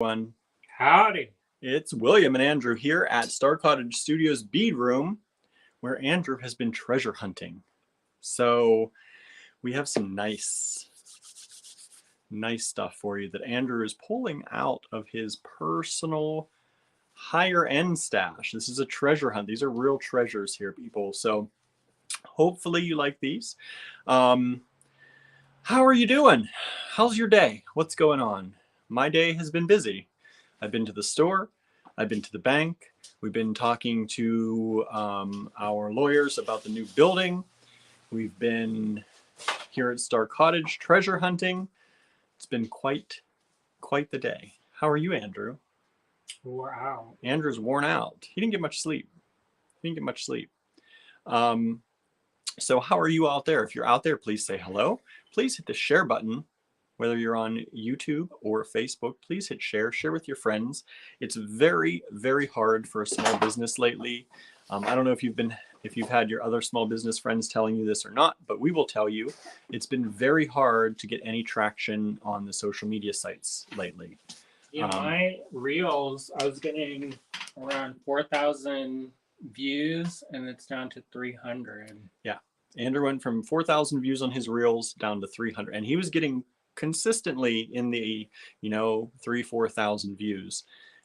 Everyone. Howdy. It's William and Andrew here at Star Cottage Studios Bead Room, where Andrew has been treasure hunting. So we have some nice stuff for you that Andrew is pulling out of his personal higher end stash. This is a treasure hunt. These are real treasures here, people. So hopefully you like these. How are you doing? How's your day? What's going on? My day has been busy. I've been to the store. I've been to the bank. We've been talking to our lawyers about the new building. We've been here at Star Cottage treasure hunting. It's been quite the day. How are you, Andrew? Wore out. Andrew's worn out. He didn't get much sleep. So how are you out there? If you're out there, please say hello. Please hit the share button. Whether you're on YouTube or Facebook, please hit share. Share with your friends. It's very, very hard for a small business lately. I don't know if you've had your other small business friends telling you this or not, but we will tell you, it's been very hard to get any traction on the social media sites lately. Yeah, my reels, I was getting around 4,000 views, and it's down to 300. Yeah, Andrew went from 4,000 views on his reels down to 300, and he was getting consistently in the 3,000-4,000 views,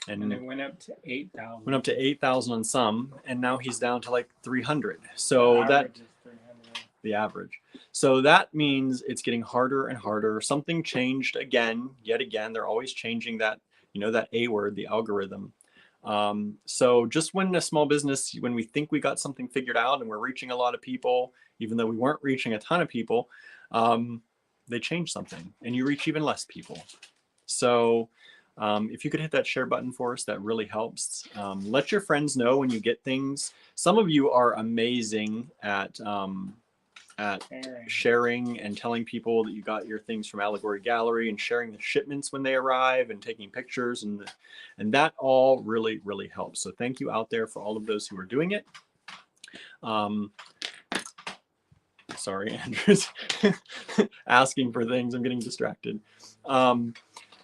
and it went up to 8,000. Went up to 8,000 on some, and now he's down to like 300. So that is 300. The average. So that means it's getting harder and harder. Something changed yet again. They're always changing that, that A word, the algorithm. So just when a small business, when we think we got something figured out and we're reaching a lot of people, even though we weren't reaching a ton of people, they change something and you reach even less people. So if you could hit that share button for us, that really helps. Let your friends know when you get things. Some of you are amazing at sharing and telling people that you got your things from Allegory Gallery and sharing the shipments when they arrive and taking pictures, and that all really, really helps. So thank you out there for all of those who are doing it. Sorry, Andrew's asking for things. I'm getting distracted.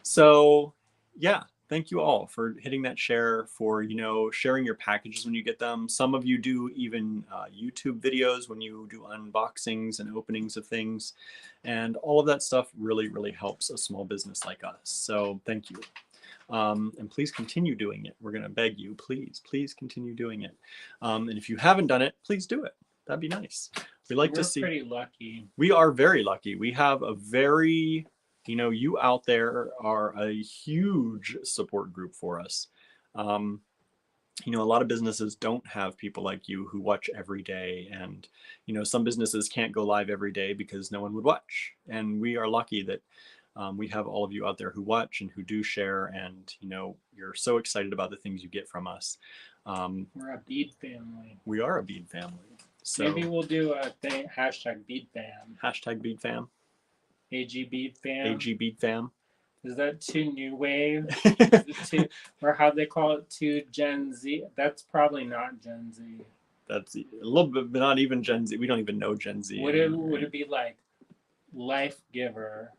So yeah, thank you all for hitting that share, for sharing your packages when you get them. Some of you do even YouTube videos when you do unboxings and openings of things, and all of that stuff really, really helps a small business like us. So thank you. And please continue doing it. We're going to beg you, please continue doing it. And if you haven't done it, please do it. That'd be nice. We're pretty lucky. We are very lucky. We have a very, you out there are a huge support group for us. A lot of businesses don't have people like you who watch every day, and some businesses can't go live every day because no one would watch. And we are lucky that we have all of you out there who watch and who do share, and you're so excited about the things you get from us. We're a bead family. We are a bead family. So maybe we'll do a thing, hashtag bead fam. Hashtag bead fam. AG bead fam. AG bead fam. Is that too new wave? Or how they call it, to Gen Z? That's probably not Gen Z. That's a little bit, but not even Gen Z. We don't even know Gen Z. Would it be like life giver?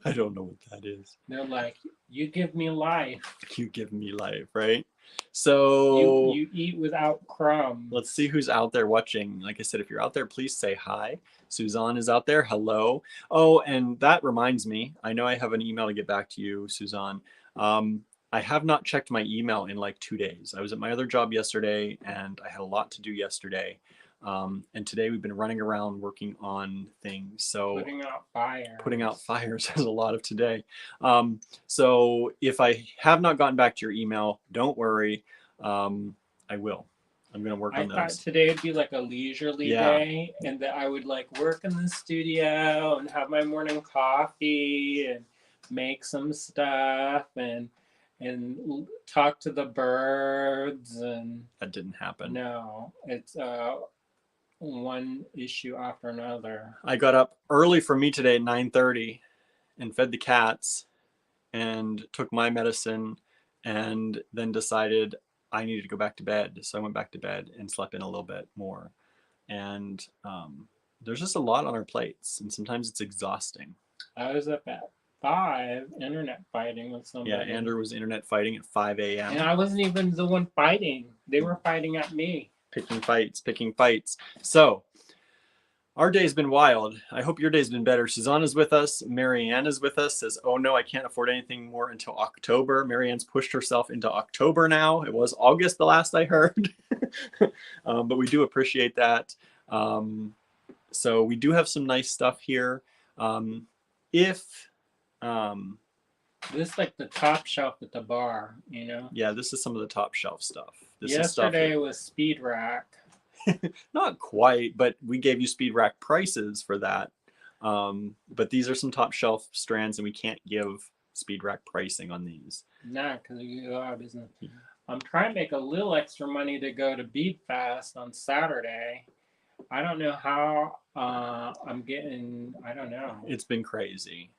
I don't know what that is. They're like, you give me life. You give me life, right? So you eat without crumbs. Let's see who's out there watching. Like I said, if you're out there, please say hi. Suzanne is out there. Hello. Oh, and that reminds me, I know I have an email to get back to you, Suzanne. I have not checked my email in like 2 days. I was at my other job yesterday and I had a lot to do yesterday. And today we've been running around working on things. So putting out fires is a lot of today. So if I have not gotten back to your email, don't worry. I will. I'm going to work on those. I thought today would be like a leisurely day, and that I would like work in the studio and have my morning coffee and make some stuff and talk to the birds. And that didn't happen. No, it's one issue after another. I got up early for me today at 9:30 and fed the cats and took my medicine, and then decided I needed to go back to bed. So I went back to bed and slept in a little bit more. And there's just a lot on our plates, and sometimes it's exhausting. I was up at 5 internet fighting with Yeah, somebody. Andrew was internet fighting at 5 a.m. And I wasn't even the one fighting. They were fighting at me. Picking fights, picking fights. So our day's been wild. I hope your day's been better. Susanna's with us. Marianne is with us. Says, oh no, I can't afford anything more until October. Marianne's pushed herself into October now. It was August the last I heard. But we do appreciate that. So we do have some nice stuff here. If This is like the top shelf at the bar, you know? Yeah, this is some of the top shelf stuff. This Yesterday is was Speed Rack. not quite, but we gave you speed rack prices for that. But these are some top shelf strands, and we can't give speed rack pricing on these. Nah, because you go out of business. I'm trying to make a little extra money to go to Bead Fest on Saturday. I don't know how I'm getting, I don't know. It's been crazy.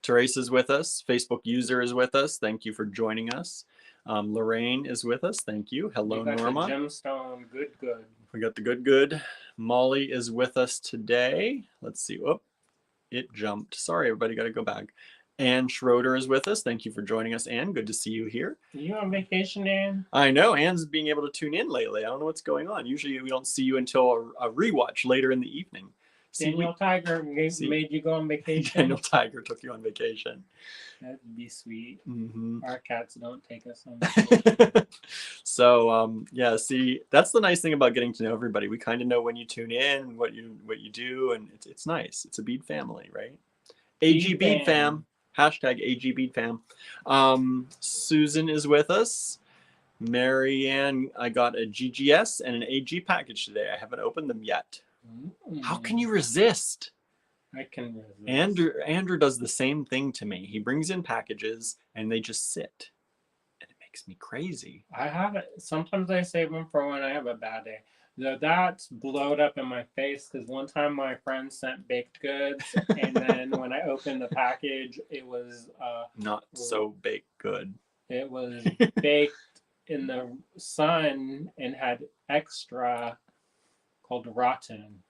Teresa's with us. Facebook user is with us. Thank you for joining us. Lorraine is with us. Thank you. Hello, We got Norma. the Gemstone, good. We got the good. Molly is with us today. Let's see. Oh, it jumped. Sorry, everybody. Got to go back. Ann Schroeder is with us. Thank you for joining us, Ann. Good to see you here. You on vacation, Ann? I know. Ann's being able to tune in lately. I don't know what's going on. Usually we don't see you until a rewatch later in the evening. Daniel Tiger made you go on vacation? Daniel Tiger took you on vacation. That'd be sweet. Mm-hmm. Our cats don't take us on vacation. So yeah, see, that's the nice thing about getting to know everybody. We kind of know when you tune in, what you do, and it's nice. It's a bead family, right? AG Bead Fam. Hashtag AG Bead Fam. Susan is with us. Marianne, I got a GGS and an AG package today. I haven't opened them yet. How can you resist? I can resist. Andrew does the same thing to me. He brings in packages and they just sit. And it makes me crazy. I have it. Sometimes I save them for when I have a bad day. That's blowed up in my face because one time my friend sent baked goods, and then when I opened the package, it was not so baked good. It was baked in the sun and had extra called rotten.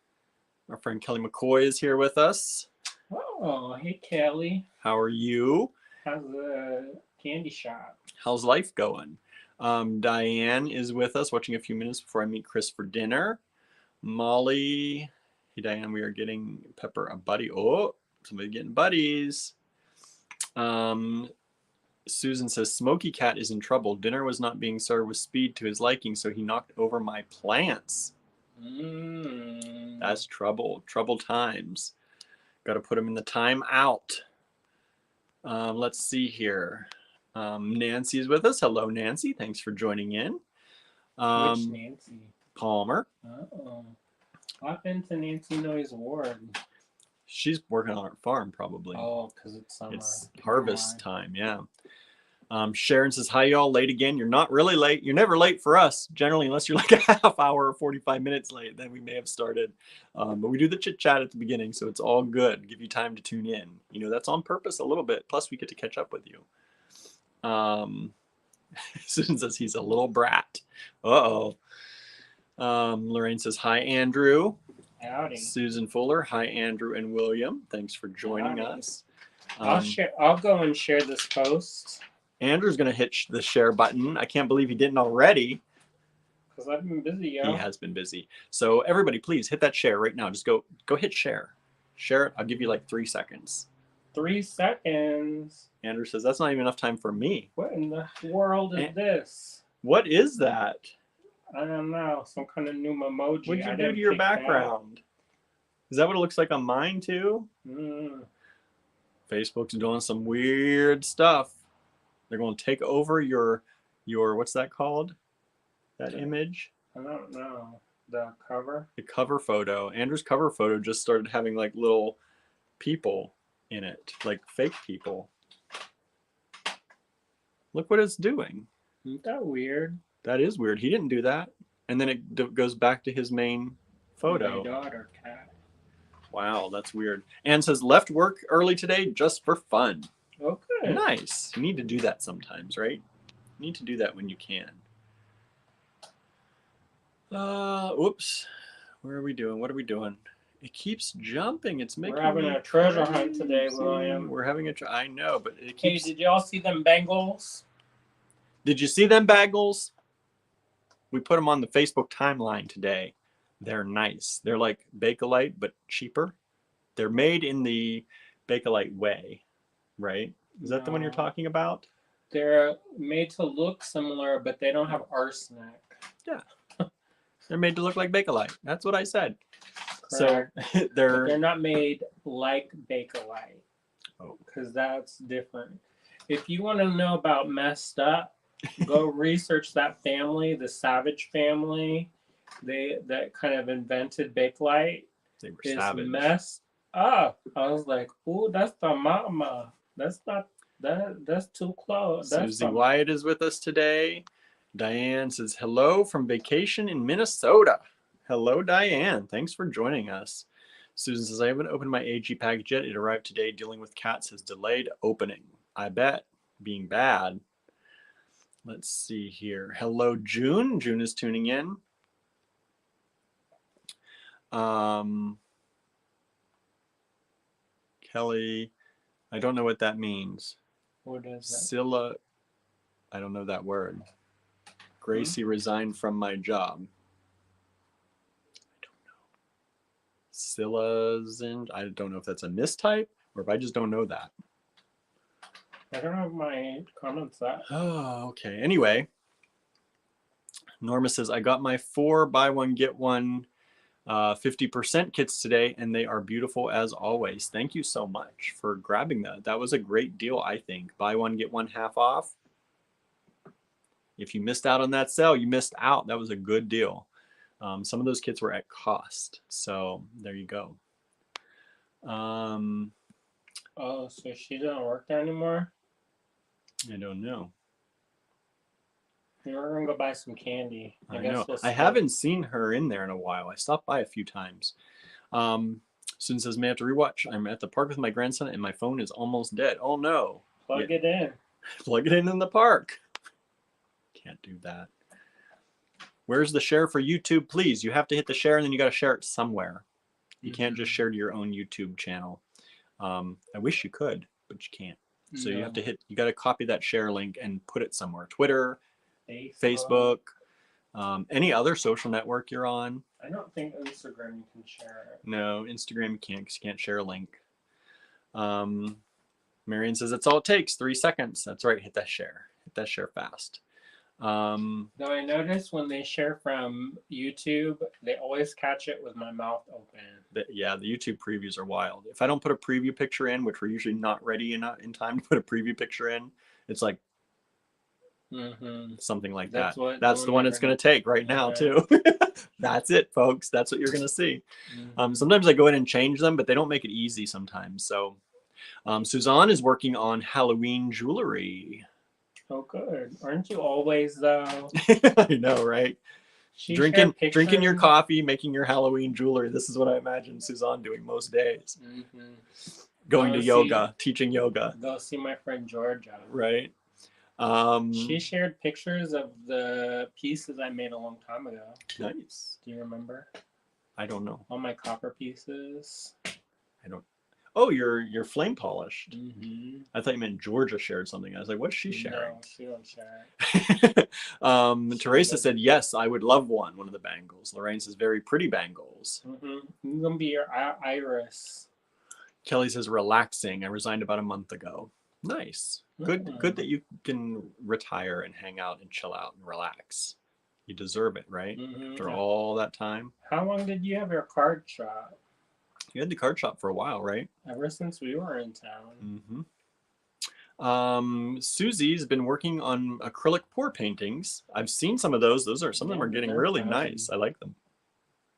Our friend Kelly McCoy is here with us. Oh, hey Kelly. How are you? How's the candy shop? How's life going? Diane is with us, watching a few minutes before I meet Chris for dinner. Molly, hey Diane, we are getting Pepper a buddy. Oh, somebody getting buddies. Susan says, Smoky Cat is in trouble. Dinner was not being served with speed to his liking, so he knocked over my plants. That's trouble. Trouble times. Got to put him in the time out. Let's see here. Nancy is with us. Hello, Nancy. Thanks for joining in. Which Nancy? Palmer. Oh, I've been to Nancy Noy's ward. She's working on her farm, probably. Oh, because it's summer. It's harvest time, yeah. Sharon says, hi, y'all. Late again. You're not really late. You're never late for us, generally, unless you're like a half hour or 45 minutes late. Then we may have started. But we do the chit-chat at the beginning, so it's all good. Give you time to tune in. You know, that's on purpose a little bit. Plus, we get to catch up with you. Susan says he's a little brat. Uh-oh. Lorraine says, hi, Andrew. Howdy. Susan Fuller, hi, Andrew and William. Thanks for joining us. I'll go and share this post. Andrew's going to hit the share button. I can't believe he didn't already. Because I've been busy, yo. He has been busy. So everybody, please hit that share right now. Just go hit share. Share it. I'll give you like 3 seconds. 3 seconds. Andrew says, that's not even enough time for me. What in the world is this? What is that? I don't know. Some kind of new emoji. What did you do to your background? Is that what it looks like on mine too? Facebook's doing some weird stuff. They're going to take over your what's that called? That image? I don't know. The cover? The cover photo. Andrew's cover photo just started having like little people in it, like fake people. Look what it's doing. Isn't that weird? That is weird. He didn't do that. And then it goes back to his main photo. My daughter, cat. Wow, that's weird. Anne says, left work early today just for fun. Okay. Nice. You need to do that sometimes, right? You need to do that when you can. Whoops. Where are we doing? What are we doing? It keeps jumping. It's making We're having me a treasure hunt crazy. today, William. We're having a I know, but it Hey, keeps. did y'all see them Bengals? Did you see them bagels? We put them on the Facebook timeline today. They're nice. They're like Bakelite, but cheaper. They're made in the Bakelite way, right? Is that the one you're No. talking about? They're made to look similar, but they don't have arsenic. Yeah. They're made to look like Bakelite. That's what I said. Correct. So But they're not made like Bakelite. Oh. Because that's different. If you want to know about messed up, go research that family, the Savage family. That kind of invented Bakelite. They were Is savage. messed up. I was like, ooh, that's the mama. That's not that's too close. That's Susie Wyatt is with us today. Diane says hello from vacation in Minnesota. Hello, Diane. Thanks for joining us. Susan says, I haven't opened my AG package yet. It arrived today. Dealing with cats has delayed opening. I bet. Being bad. Let's see here. Hello, June. June is tuning in. Kelly, I don't know what that means. What is that? Scylla, I don't know that word. Gracie resigned from my job. I don't know. Scylla's in, I don't know if that's a mistype or if I just don't know that. I don't have my comments that. Oh, okay. Anyway, Norma says, I got my 4 buy one, get one 50% kits today, and they are beautiful as always. Thank you so much for grabbing that. That was a great deal, I think. Buy one, get one half off. If you missed out on that sale, you missed out. That was a good deal. Some of those kits were at cost. So there you go. Oh, so she doesn't work there anymore? I don't know. We're going to go buy some candy. I know. I haven't seen her in there in a while. I stopped by a few times. Susan says, may I have to rewatch. I'm at the park with my grandson and my phone is almost dead. Oh no. Plug it in. Plug it in the park. Can't do that. Where's the share for YouTube? Please, you have to hit the share and then you got to share it somewhere. You can't just share to your own YouTube channel. I wish you could, but you can't. So you have to you got to copy that share link and put it somewhere. Twitter, Facebook, any other social network you're on. I don't think Instagram you can share it. No, Instagram you can't because you can't share a link. Marion says that's all it takes, 3 seconds. That's right, hit that share. Hit that share fast. Though I notice when they share from YouTube, they always catch it with my mouth open. Yeah, the YouTube previews are wild. If I don't put a preview picture in, which we're usually not ready in time to put a preview picture in, it's like something like that. That's the one it's going to take right now too. That's it, folks. That's what you're going to see. Sometimes I go in and change them, but they don't make it easy sometimes. So Suzanne is working on Halloween jewelry. Oh, good. Aren't you always, though? I know, right? Drinking your coffee, making your Halloween jewelry. This is what I imagine Suzanne doing most days. Going to yoga, teaching yoga. Go see my friend Georgia. Right. She shared pictures of the pieces I made a long time ago. Nice. Do you remember? I don't know. All my copper pieces. I don't. Oh, you're flame polished. I thought you meant Georgia shared something. I was like, what's she sharing? No, she don't share. Teresa said, yes, I would love one of the bangles. Lorraine says, very pretty bangles. I'm going to be your iris. Kelly says, relaxing. I resigned about a month ago. Nice. Good that you can retire and hang out and chill out and relax. You deserve it, right? After all that time. How long did you have your card shop? You had the card shop for a while, right? Ever since we were in town. Susie's been working on acrylic pour paintings. I've seen some of those. Some of them are getting really nice. I like them.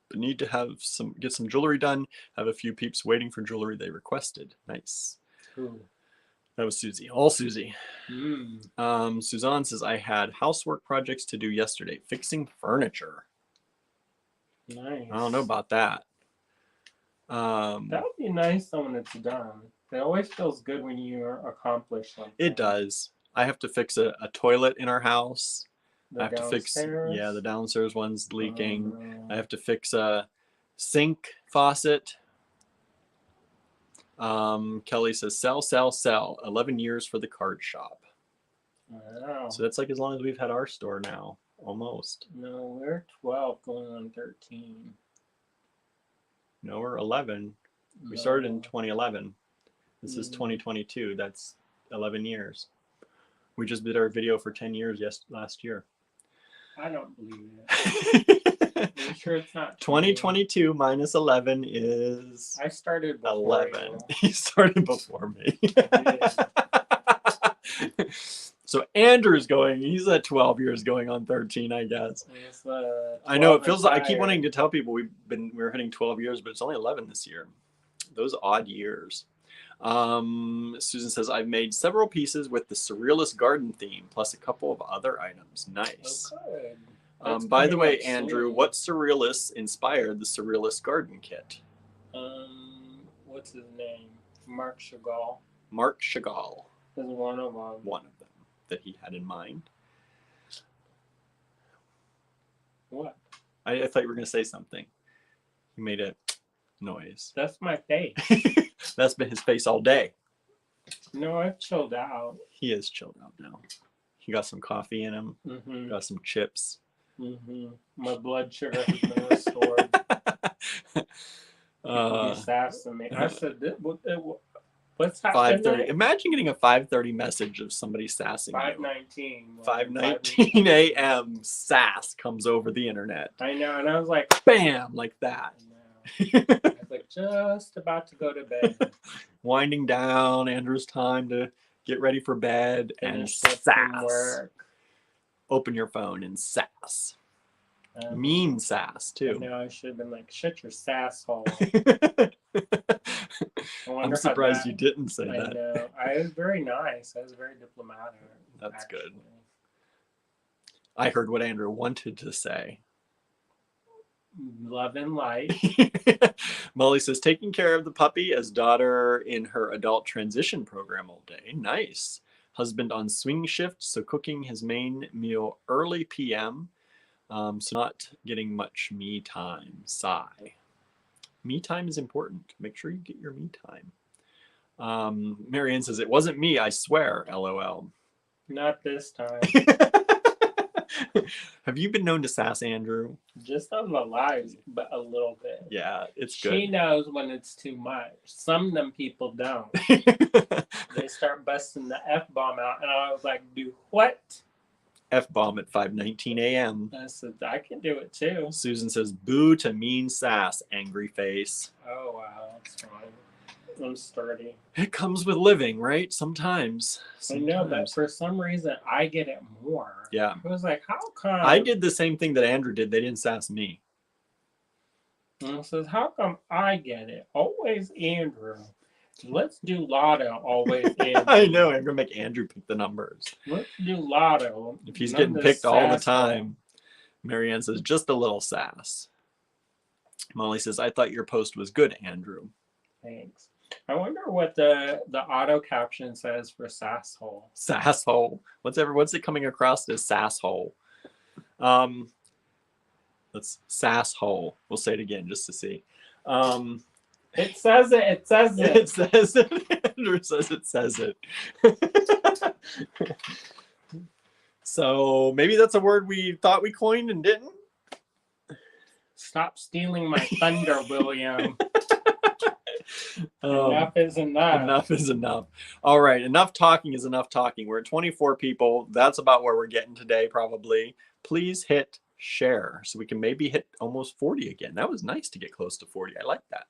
But need to get some jewelry done. Have a few peeps waiting for jewelry they requested. Nice. Cool. That was Susie. All Susie. Suzanne says, I had housework projects to do yesterday. Fixing furniture. Nice. I don't know about that. That would be nice when it's done. It always feels good when you accomplish something. It does. I have to fix a toilet in our house. I have downstairs? to fix the downstairs one's leaking. I have to fix a Sink faucet. Kelly says sell, sell, sell. 11 years for the card shop. Wow. So that's like as long as we've had our store now, almost. No, we're 12 going on 13. No, we're 11. We No. started in 2011. This is 2022. That's 11 years. We just did our video for 10 years last year. I don't believe it. Are you sure it's not 2022 minus 11 is... I started before 11. you. He started before me. So Andrew's going, he's at 12 years going on 13, I guess. I know it feels like I keep wanting to tell people we're hitting 12 years, but it's only 11 this year. Those odd years. Susan says, I've made several pieces with the Surrealist garden theme, plus a couple of other items. Nice. Oh, by the way, Andrew, what Surrealists inspired the Surrealist garden kit? What's his name? Marc Chagall. Marc Chagall. Is one of them. One of them that he had in mind. What? I thought you were going to say something. He made a noise. That's my face. That's been his face all day. No, I've chilled out. He is chilled out now. He got some coffee in him. Mm-hmm. Got some chips. Mm-hmm. My blood sugar has been restored. He sassed me. I said, what's happening? 5:30. Imagine getting a 5:30 message of somebody sassing 5:19. you. 5:19 a.m. sass comes over the internet. I know, and I was like, bam, like that. I was like, just about to go to bed. Winding down, Andrew's time to get ready for bed and sass. Open your phone and sass. Mean sass, too. I know, I should have been like, shut your sass hole. I'm surprised you didn't say that. I know. I was very nice. I was very diplomatic. That's actually good. I heard what Andrew wanted to say. Love and light. Molly says, taking care of the puppy as daughter in her adult transition program all day. Nice. Husband on swing shift, so cooking his main meal early PM. So not getting much me time. Sigh. Me time is important. Make sure you get your me time. Marianne says, it wasn't me, I swear, LOL. Not this time. Have you been known to sass Andrew? Just on the lives, but a little bit. Yeah, it's good. She knows when it's too much. Some of them people don't. They start busting the F-bomb out, and I was like, do what? F-bomb at 5:19 a.m. I said, I can do it too. Susan says, boo to mean sass, angry face. Oh, wow. That's fine. I'm sturdy. It comes with living, right? Sometimes. I know, but for some reason, I get it more. Yeah. I was like, how come? I did the same thing that Andrew did. They didn't sass me. And I says, how come I get it? Always Andrew. Let's do lotto, always Andrew. I know, I'm going to make Andrew pick the numbers. Let's do lotto. If he's getting picked all the time. Marianne says, just a little sass. Molly says, I thought your post was good, Andrew. Thanks. I wonder what the auto caption says for sasshole. Sasshole. What's it coming across as sasshole? Let's sasshole. We'll say it again just to see. It says it. It says it. It says it. Andrew says it says it. So maybe that's a word we thought we coined and didn't. Stop stealing my thunder, William. Enough is enough. Enough is enough. All right, enough talking is enough talking. We're at 24 people. That's about where we're getting today, probably. Please hit share so we can maybe hit almost 40 again. That was nice to get close to 40. I like that.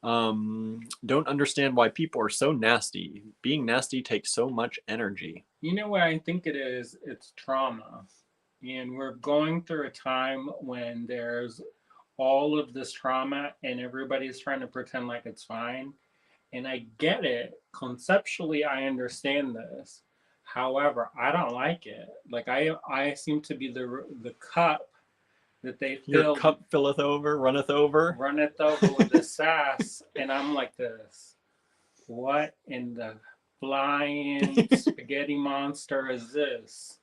Don't understand why people are so nasty. Being nasty takes so much energy. You know what I think it is? It's trauma. And we're going through a time when there's all of this trauma and everybody's trying to pretend like it's fine. And I get it. Conceptually, I understand this. However, I don't like it. Like I seem to be the cup that they fill. Your cup filleth over, runneth over. Runneth over with the sass. And I'm like this. What in the flying spaghetti monster is this?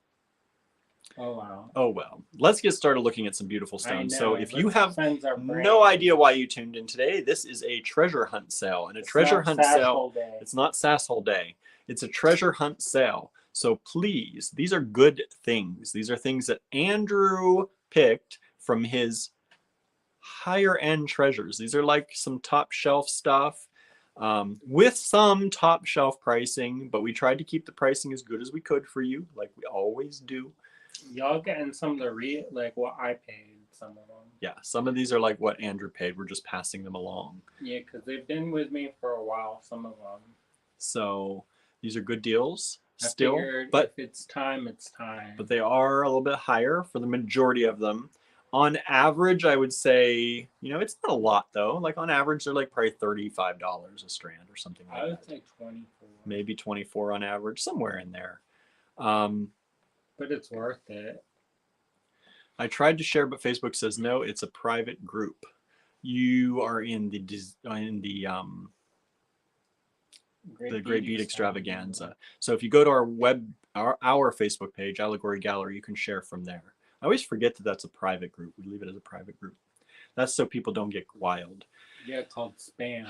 Oh wow. Oh well. Let's get started looking at some beautiful I stones. know. So if you Let's have cleanse our no brain. idea why you tuned in today, this is a treasure hunt sale. And a It's treasure not hunt sale, Sasshole Day. it's not Sasshole Day. It's a treasure hunt sale. So please, these are good things. These are things that Andrew picked from his higher end treasures. These are like some top shelf stuff with some top shelf pricing, but we tried to keep the pricing as good as we could for you, like we always do. Y'all getting some of the like what I paid, some of them. Yeah, some of these are like what Andrew paid. We're just passing them along. Yeah, because they've been with me for a while, some of them. So these are good deals I still, figured but if it's time, it's time. but they are a little bit higher for the majority of them. On average, I would say, it's not a lot though. Like on average, they're like probably $35 a strand or something like I would that. say 24. Maybe 24 on average, somewhere in there. But it's worth it. I tried to share, but Facebook says no. It's a private group. You are in the Great Beat Extravaganza. So if you go to our Facebook page, Allegory Gallery, you can share from there. I always forget that that's a private group. We leave it as a private group. That's so people don't get wild. Yeah, called spam.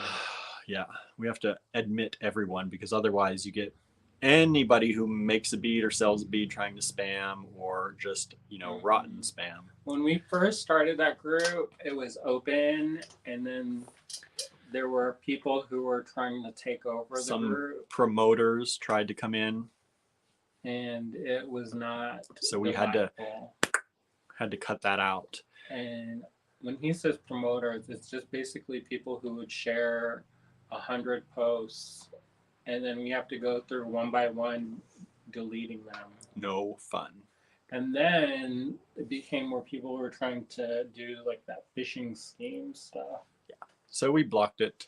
Yeah, we have to admit everyone because otherwise you get anybody who makes a bead or sells a bead trying to spam or just, rotten spam. When we first started that group, it was open, and then there were people who were trying to take over the group. Promoters tried to come in, and it was not. So we had to cut that out. And when he says promoters, it's just basically people who would share 100 posts, and then we have to go through one by one, deleting them. No fun. And then it became where people were trying to do like that phishing scheme stuff. Yeah. So we blocked it.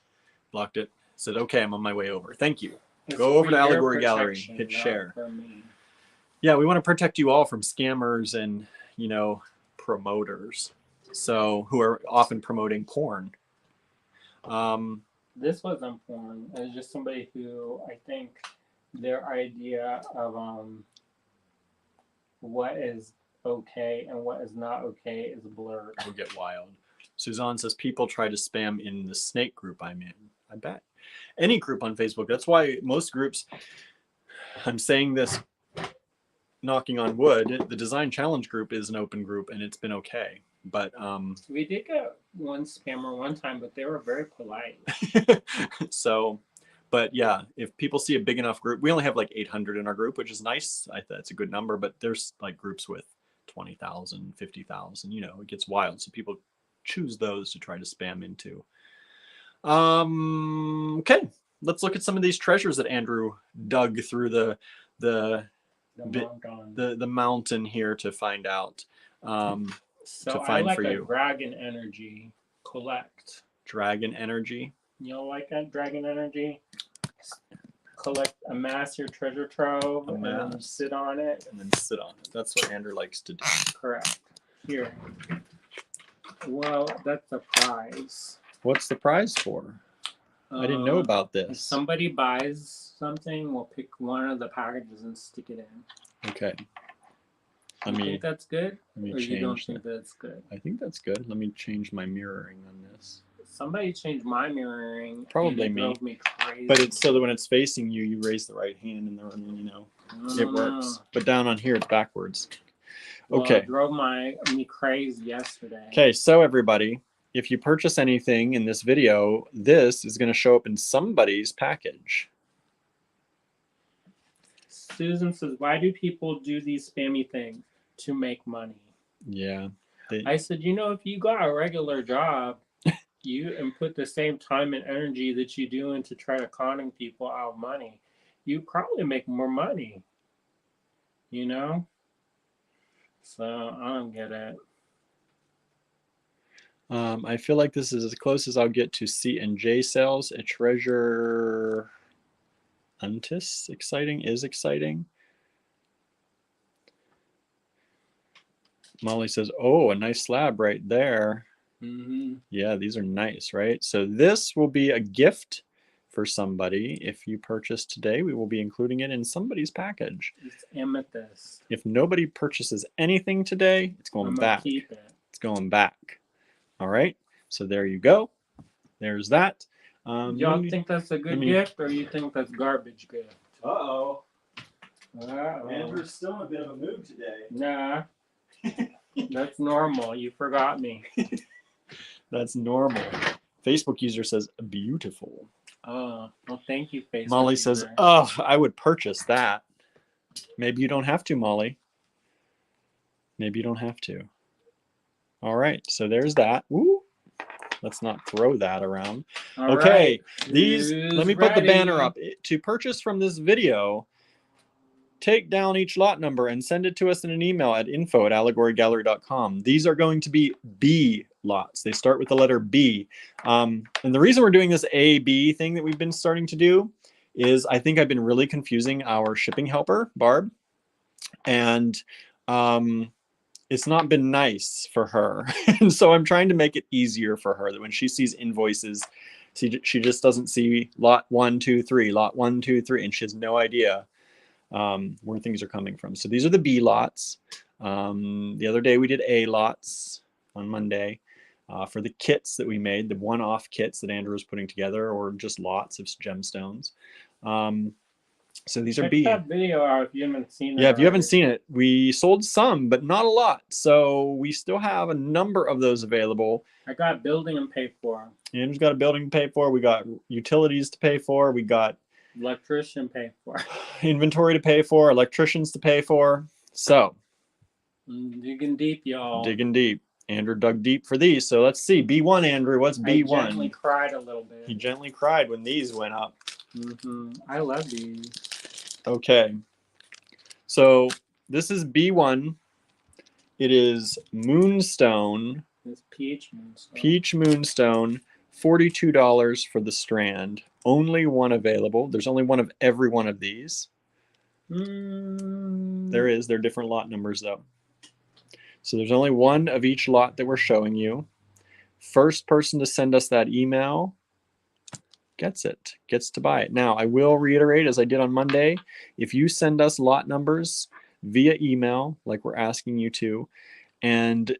Said, okay, I'm on my way over. Thank you. Go over to Allegory Gallery, hit share. Yeah, we want to protect you all from scammers and, promoters. So who are often promoting porn. This wasn't porn. It was just somebody who I think their idea of what is okay and what is not okay is blurred. It'll get wild. Suzanne says people try to spam in the snake group I'm in. I bet. Any group on Facebook. That's why most groups, I'm saying this knocking on wood, the Design Challenge group is an open group and it's been okay. But we did get one spammer one time, but they were very polite. So, but yeah, if people see a big enough group, we only have like 800 in our group, which is nice. That's a good number, but there's like groups with 20,000, 50,000, it gets wild. So people choose those to try to spam into. Okay, let's look at some of these treasures that Andrew dug through the mountain here to find out. So to find I like for you. Dragon Energy collect. Dragon Energy. You don't like that Dragon Energy? Amass your treasure trove and then sit on it. That's what Andrew likes to do. Correct. Here. Well, that's the prize. What's the prize for? I didn't know about this. If somebody buys something, we'll pick one of the packages and stick it in. Okay. You think that's good? Let me or change you don't think that's good? I think that's good. Let me change my mirroring on this. Somebody changed my mirroring. Probably and it me. drove me crazy. But it's so that when it's facing you, you raise the right hand and then it works. But down on here, it's backwards. Okay. Well, it drove me crazy yesterday. Okay, so everybody, if you purchase anything in this video, this is going to show up in somebody's package. Susan says, why do people do these spammy things? To make money. Yeah. I said, if you got a regular job, and put the same time and energy that you do into try to conning people out of money, you probably make more money. So I don't get it. I feel like this is as close as I'll get to C&J sales. A treasure huntis is exciting. Molly says, oh, a nice slab right there. Mm-hmm. Yeah, these are nice, right? So this will be a gift for somebody. If you purchase today, we will be including it in somebody's package. It's amethyst. If nobody purchases anything today, it's going back. Keep it. It's going back. All right. So there you go. There's that. Y'all think that's a good gift, or you think that's garbage gift? Uh-oh. Uh-oh. Andrew's still in a bit of a mood today. Nah. That's normal. You forgot me. That's normal. Facebook user says beautiful. Oh, well, thank you, Facebook. Molly says, oh, I would purchase that. Maybe you don't have to, Molly. Maybe you don't have to. All right, so there's that. Woo. Let's not throw that around. All okay, right. let me put the banner up. To purchase from this video, take down each lot number and send it to us in an email at info@allegorygallery.com. These are going to be B lots. They start with the letter B. And the reason we're doing this A-B thing that we've been starting to do is I think I've been really confusing our shipping helper, Barb. And it's not been nice for her. And so I'm trying to make it easier for her that when she sees invoices, she just doesn't see lot 1, 2, 3, lot 1, 2, 3, and she has no idea where things are coming from. So these are the B lots. The other day we did A lots on Monday for the kits that we made, the one-off kits that Andrew was putting together, or just lots of gemstones. So these are B. Check that video out if you haven't seen it. Yeah, if you haven't seen it, we sold some, but not a lot. So we still have a number of those available. I got building and pay for. Andrew's got a building to pay for. We got utilities to pay for. We got electrician pay for. Inventory to pay for. Electricians to pay for. So digging deep, y'all. Digging deep. Andrew dug deep for these. So let's see. B1, Andrew. What's B1? I gently cried a little bit. He gently cried when these went up. I love these. Okay. So this is B1. It is Moonstone. It's Peach Moonstone. Peach Moonstone. $42 for the strand. Only one available. There's only one of every one of these. There is. They're different lot numbers, though. So there's only one of each lot that we're showing you. First person to send us that email gets it, gets to buy it. Now, I will reiterate, as I did on Monday, if you send us lot numbers via email, like we're asking you to, and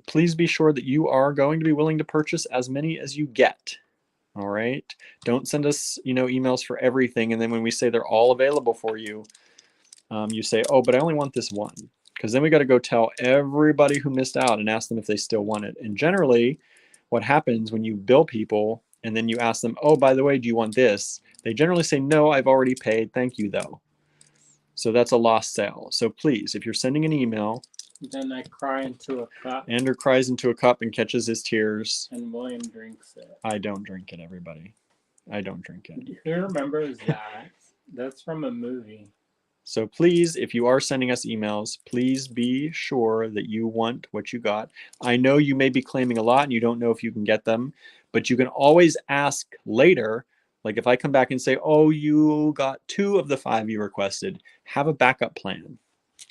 please be sure that you are going to be willing to purchase as many as you get. All right. Don't send us, emails for everything. And then when we say they're all available for you, you say, oh, but I only want this one. Because then we got to go tell everybody who missed out and ask them if they still want it. And generally, what happens when you bill people and then you ask them, oh, by the way, do you want this? They generally say, no, I've already paid. Thank you, though. So that's a lost sale. So please, if you're sending an email. Then I cry into a cup. Andrew cries into a cup and catches his tears. And William drinks it. I don't drink it, everybody. I don't drink it. Who remembers that? That's from a movie. So please, if you are sending us emails, please be sure that you want what you got. I know you may be claiming a lot and you don't know if you can get them, but you can always ask later. Like if I come back and say, oh, you got 2 of the 5 you requested, have a backup plan.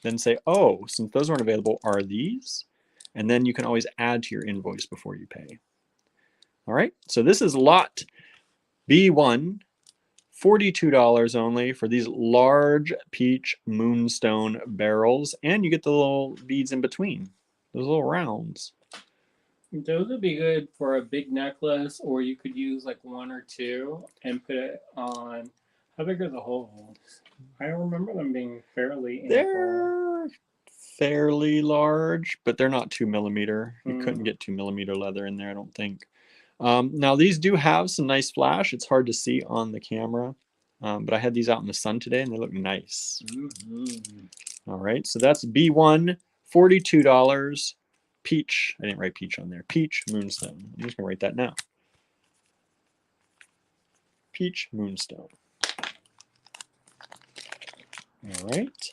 Then say, oh, since those weren't available, are these? And then you can always add to your invoice before you pay. All right, so this is lot B1. $42 only for these large peach moonstone barrels, and you get the little beads in between, those little rounds. Those would be good for a big necklace, or you could use like 1 or 2 and put it on. How big are the holes? I remember them being fairly ample. They're fairly large, but they're not 2mm. You couldn't get 2mm leather in there, I don't think. Now these do have some nice flash. It's hard to see on the camera, but I had these out in the sun today and they look nice. All right, so that's B1, $42. Peach, I didn't write peach on there. Peach Moonstone. I'm just gonna write that now. Peach Moonstone. All right.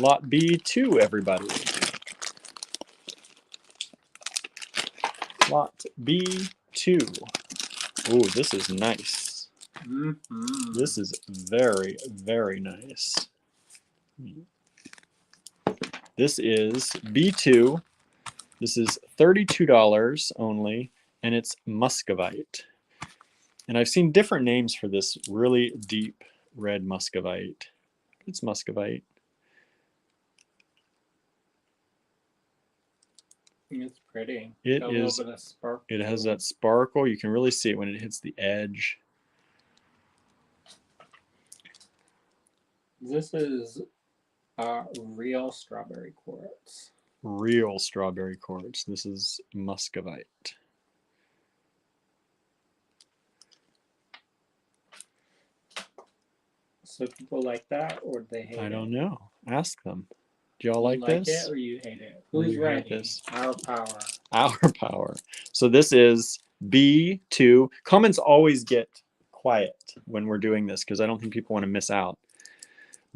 Lot B2, everybody. Lot B2. Oh, this is nice. This is very, very nice. This is B2. This is $32 only, and it's muscovite. And I've seen different names for this really deep red muscovite. It's muscovite. It's pretty. It Got a is. little bit of sparkle. It has that sparkle. You can really see it when it hits the edge. This is real strawberry quartz. Real strawberry quartz. This is muscovite. So people like that, or do they hate it? I don't know. Ask them. Do y'all You like like this? it or you hate it? Or Who's you hate right? this? Our power. Our power. So this is B2. Comments always get quiet when we're doing this because I don't think people want to miss out.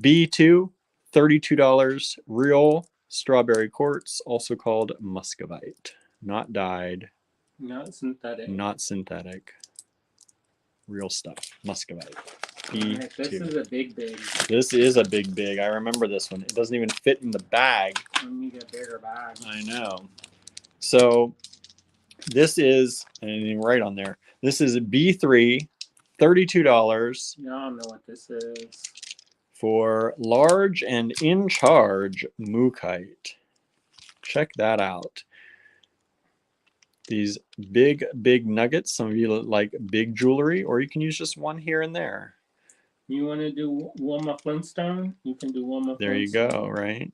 B2, $32, real strawberry quartz, also called muscovite. Not dyed. Not synthetic. Not synthetic. Real stuff. Muscovite. B2. Right, this is a big. This is a big. I remember this one. It doesn't even fit in the bag. When you get a bigger bag. I know. So this is, and right on there, this is B3, $32. Y'all know what this is. For large and in charge mookaite. Check that out. These big nuggets. Some of you like big jewelry, or you can use just one here and there. You want to do Wilma Flintstone? You can do Wilma Flintstone. There you go, right?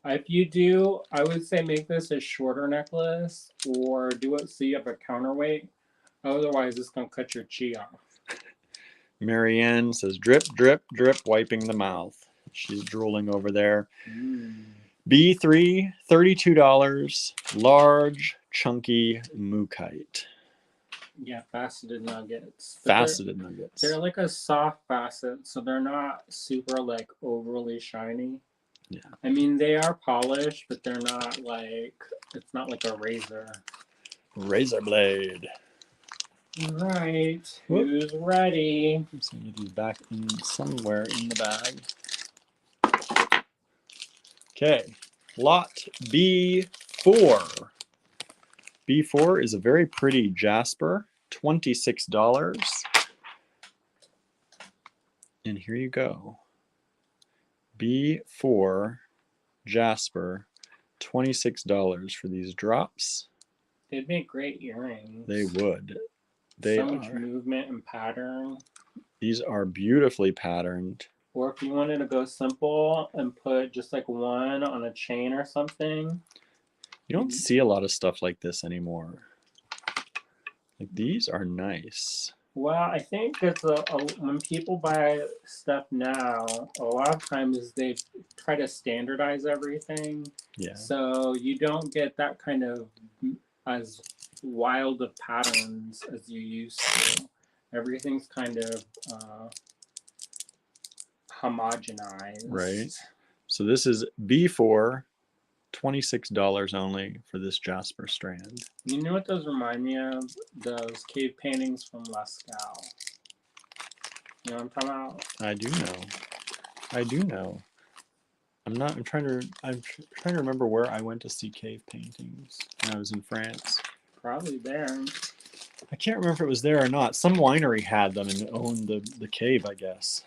If you do, I would say make this a shorter necklace or do it so you have a counterweight. Otherwise, it's going to cut your chi off. Marianne says, drip, drip, drip, wiping the mouth. She's drooling over there. B3, $32, large, chunky mookaite. Yeah, faceted nuggets. Faceted nuggets. They're like a soft facet, so they're not super like overly shiny. Yeah. I mean, they are polished, but they're not like, it's not like a razor. Razor blade. Right. Whoop. Who's ready? I'm just going to get these back in somewhere in the bag. Okay. Lot B4. B4 is a very pretty jasper, $26. And here you go. B4 jasper, $26 for these drops. They'd make great earrings. They would. They so much movement and pattern. These are beautifully patterned. Or if you wanted to go simple and put just like one on a chain or something. You don't see a lot of stuff like this anymore. Like these are nice. Well, I think it's when people buy stuff now, a lot of times they try to standardize everything. Yeah. So you don't get that kind of as wild of patterns as you used to. Everything's kind of homogenized. Right. So this is B4, $26 only for this jasper strand. You know what those remind me of? Those cave paintings from Lascaux. You know what I'm talking about? I do know. I do know. I'm trying to remember where I went to see cave paintings when I was in France. Probably there. I can't remember if it was there or not. Some winery had them and owned the cave, I guess.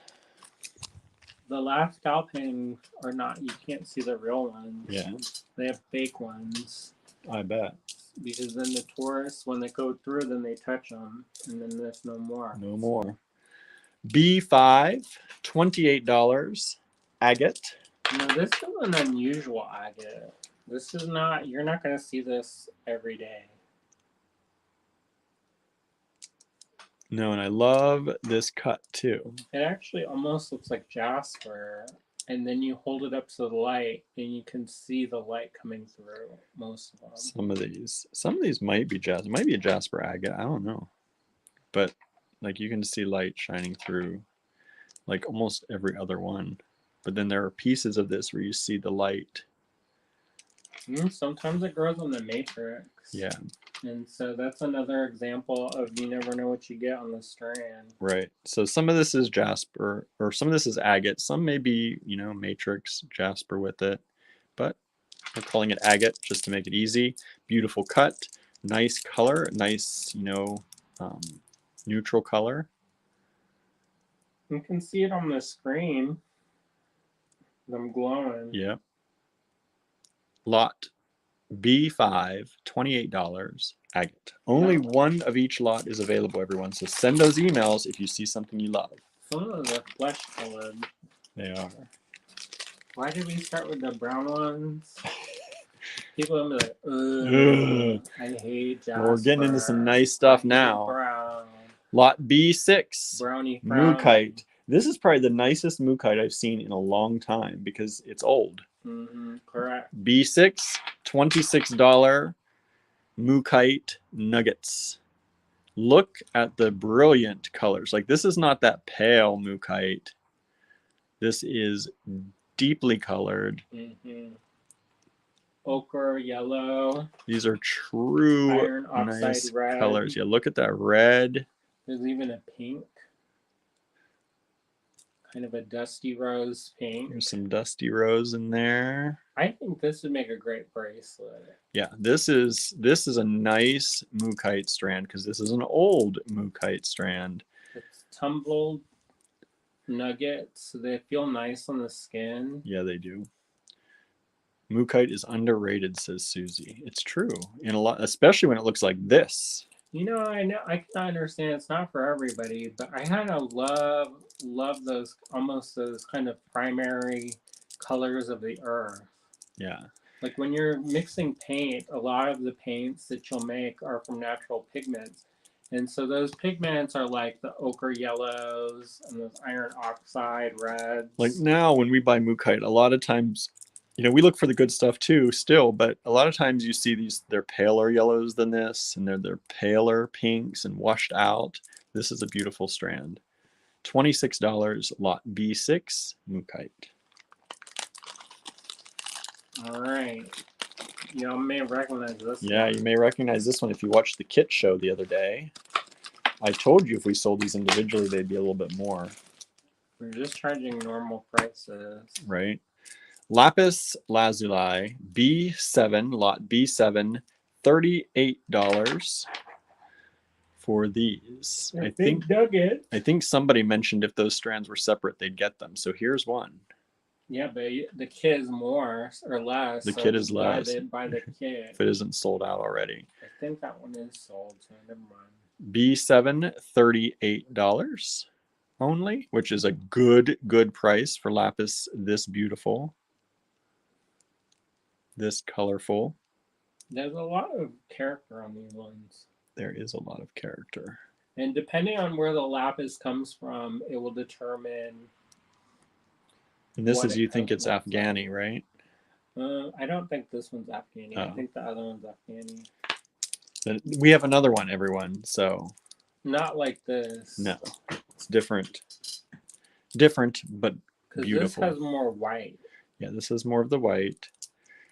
The Lascaux paintings are not, you can't see the real ones. Yeah. They have fake ones. I bet. Because then the tourists, when they go through, then they touch them, and then there's no more. No more. B5, $28. Agate. No, this is an unusual agate. This is not, you're not going to see this every day. No, and I love this cut too. It actually almost looks like jasper, and then you hold it up to the light, and you can see the light coming through most of them. Some of these might be jasper. It might be a jasper agate. I don't know, but like you can see light shining through, like almost every other one. But then there are pieces of this where you see the light. Sometimes it grows on the matrix. Yeah. And so that's another example of you never know what you get on the strand. Right. So some of this is jasper, or some of this is agate. Some may be, matrix, jasper with it. But we're calling it agate just to make it easy. Beautiful cut, nice color, nice, Neutral color. You can see it on the screen. I'm glowing. Yep. Lot B5, $28. Agate. Only one of each lot is available, everyone. So send those emails if you see something you love. Some of them are flesh colored. They are. Why did we start with the brown ones? People will be like, Ugh. I hate Jasper. We're getting into some nice stuff now. Brown. Lot B6. Brownie brown. Mookite. This is probably the nicest mookite I've seen in a long time because it's old. Correct. B6, $26 mookite nuggets. Look at the brilliant colors. Like, this is not that pale mookite. This is deeply colored. Ochre, yellow. These are true iron oxide nice red. colors. Yeah, look at that red. There's even a pink. Kind of a dusty rose pink. There's some dusty rose in there. I think this would make a great bracelet. Yeah, this is a nice mookite strand because this is an old mookite strand. It's tumbled nuggets, so they feel nice on the skin. Yeah, they do. Mookite is underrated, says Susie. It's true in a lot, especially when it looks like this. You know I can understand it's not for everybody, but I kind of love those almost those kind of primary colors of the earth. Yeah. Like when you're mixing paint, a lot of the paints that you'll make are from natural pigments. And so those pigments are like the ochre yellows and those iron oxide reds. Like now when we buy mookite, a lot of times, you know, we look for the good stuff too still, but a lot of times you see these, they're paler yellows than this, and they're paler pinks and washed out. This is a beautiful strand. $26, lot B6, mookite. All right. You know, I may recognize this Yeah, one. you may recognize this one if you watched the kit show the other day. I told you if we sold these individually, they'd be a little bit more. We're just charging normal prices. Right. Lapis lazuli, B7, lot B7, $38 for these. I think somebody mentioned if those strands were separate, they'd get them. So here's one. Yeah, but the kit is more or less. The kit is less. Buy the kit. If it isn't sold out already. I think that one is sold, so never mind. B7, $38 only, which is a good price for lapis this beautiful, this colorful. There's a lot of character on these ones. There is a lot of character. And depending on where the lapis comes from, it will determine. And this is, you think it's Afghani, right? I don't think this one's Afghani. I think the other one's Afghani. Then we have another one, everyone. So not like this. No, it's different. Different, but beautiful. This has more white. Yeah, this has more of the white,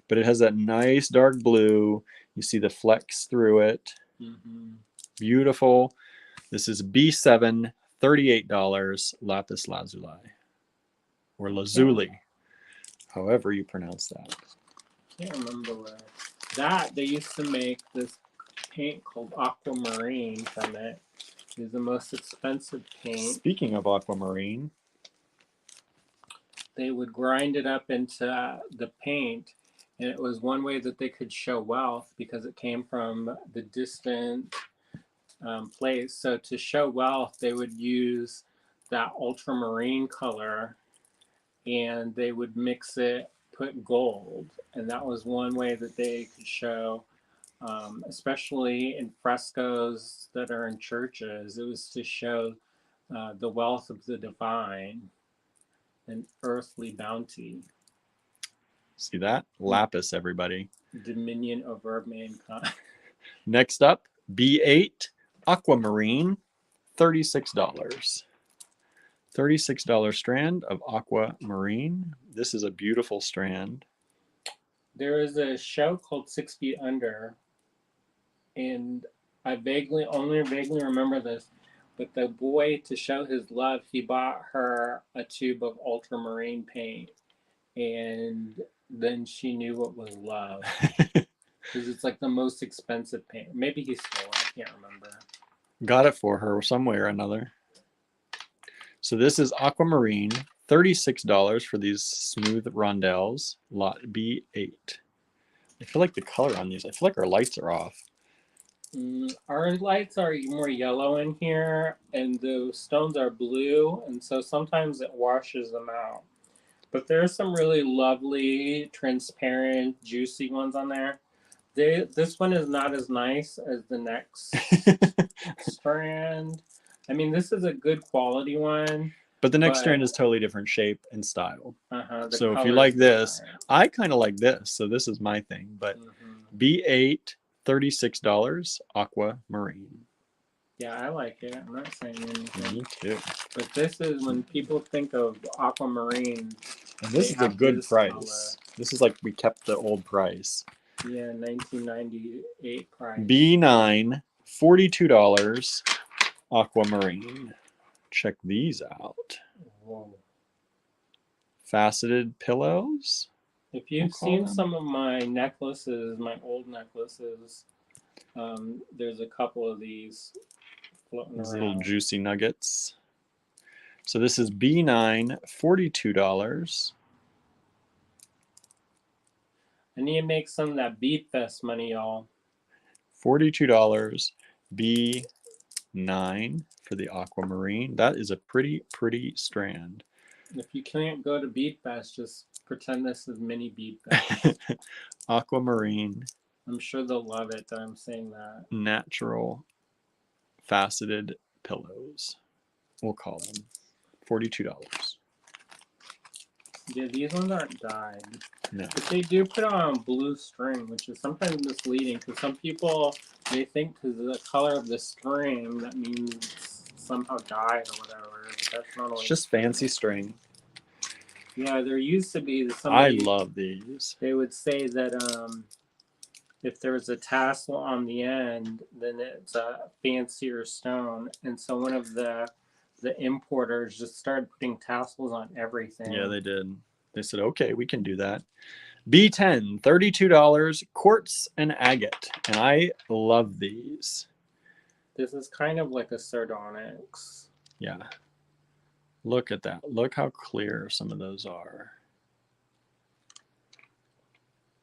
but it has that nice dark blue. You see the flecks through it. Beautiful. This is B7, $38, lapis lazuli. Or lazuli, however you pronounce that. I can't remember where. That, they used to make this paint called aquamarine from it. It's the most expensive paint. Speaking of aquamarine. They would grind it up into the paint, and it was one way that they could show wealth because it came from the distant place. So to show wealth, they would use that ultramarine color, and they would mix it, put gold, and that was one way that they could show, especially in frescoes that are in churches, it was to show the wealth of the divine and earthly bounty. See that? Lapis, everybody. Dominion over mankind. Next up, B8, aquamarine, $36. $36 strand of aquamarine. This is a beautiful strand. There is a show called 6 Feet Under, and I only vaguely remember this, but the boy, to show his love, he bought her a tube of ultramarine paint, and then she knew what was love. Because it's like the most expensive paint. Maybe he stole it, I can't remember. Got it for her some way or another. So this is aquamarine, $36 for these smooth rondelles, lot B8. I feel like the color on these, I feel like our lights are off. Our lights are more yellow in here, and the stones are blue, and so sometimes it washes them out. But there's some really lovely, transparent, juicy ones on there. This one is not as nice as the next strand. I mean, this is a good quality one. But the next but strand is totally different shape and style. the So if you color like is this, different. I kind of like this. So this is my thing. But B8, $36, aquamarine. Yeah, I like it. I'm not saying anything. Me too. But this is when people think of aquamarine. And this is a good price. This is like we kept the old price. Yeah, 1998 price. B9, $42, aquamarine. Check these out. Whoa. Faceted pillows. If you've seen some of my necklaces, my old necklaces, there's a couple of these floating around. Little juicy nuggets. So this is B9, $42. I need to make some of that Beat Fest money, y'all. $42, B9 for the aquamarine. That is a pretty strand. If you can't go to Beat Fest, just pretend this is mini Beat Fest. Aquamarine. I'm sure they'll love it that I'm saying that. Natural faceted pillows. We'll call them $42. Yeah, these ones aren't dyed. No. But they do put on blue string, which is sometimes misleading because some people, they think because of the color of the string, that means somehow dyed or whatever. But that's not always. It's just fancy string. Yeah, there used to be I love these. They would say that if there was a tassel on the end, then it's a fancier stone. And so one of the importers just started putting tassels on everything. Yeah, they did. They said, okay, we can do that. B10, $32, quartz and agate. And I love these. This is kind of like a sardonyx. Yeah. Look at that. Look how clear some of those are.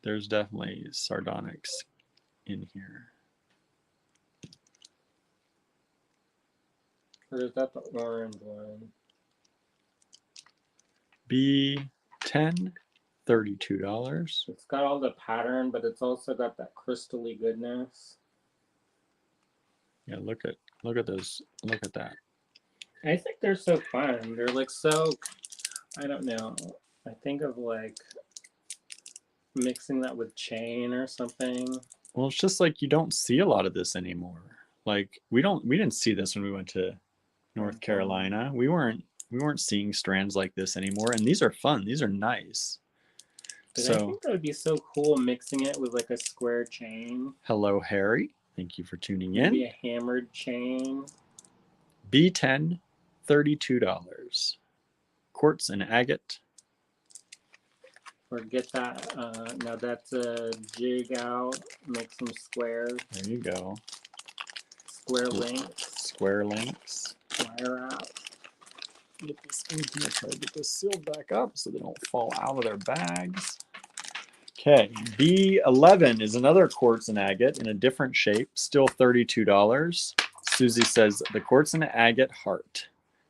There's definitely sardonyx in here. Or is that the orange one? B10, $32. It's got all the pattern, but it's also got that crystally goodness. Yeah, look at those. Look at that. I think they're so fun. They're like so, I don't know. I think of like mixing that with chain or something. Well, it's just like you don't see a lot of this anymore. Like we didn't see this when we went to North Carolina. We weren't seeing strands like this anymore, and these are fun. These are nice. But I think that would be so cool mixing it with like a square chain. Hello, Harry. Thank you for tuning in. Maybe a hammered chain. B10, $32. Quartz and agate. Or get that. Now that's a jig out. Make some squares. There you go. Square links. Square links. Wire out. Get this in here. Try to get this sealed back up so they don't fall out of their bags. Okay, B11 is another quartz and agate in a different shape, still $32. Susie says the quartz and agate heart,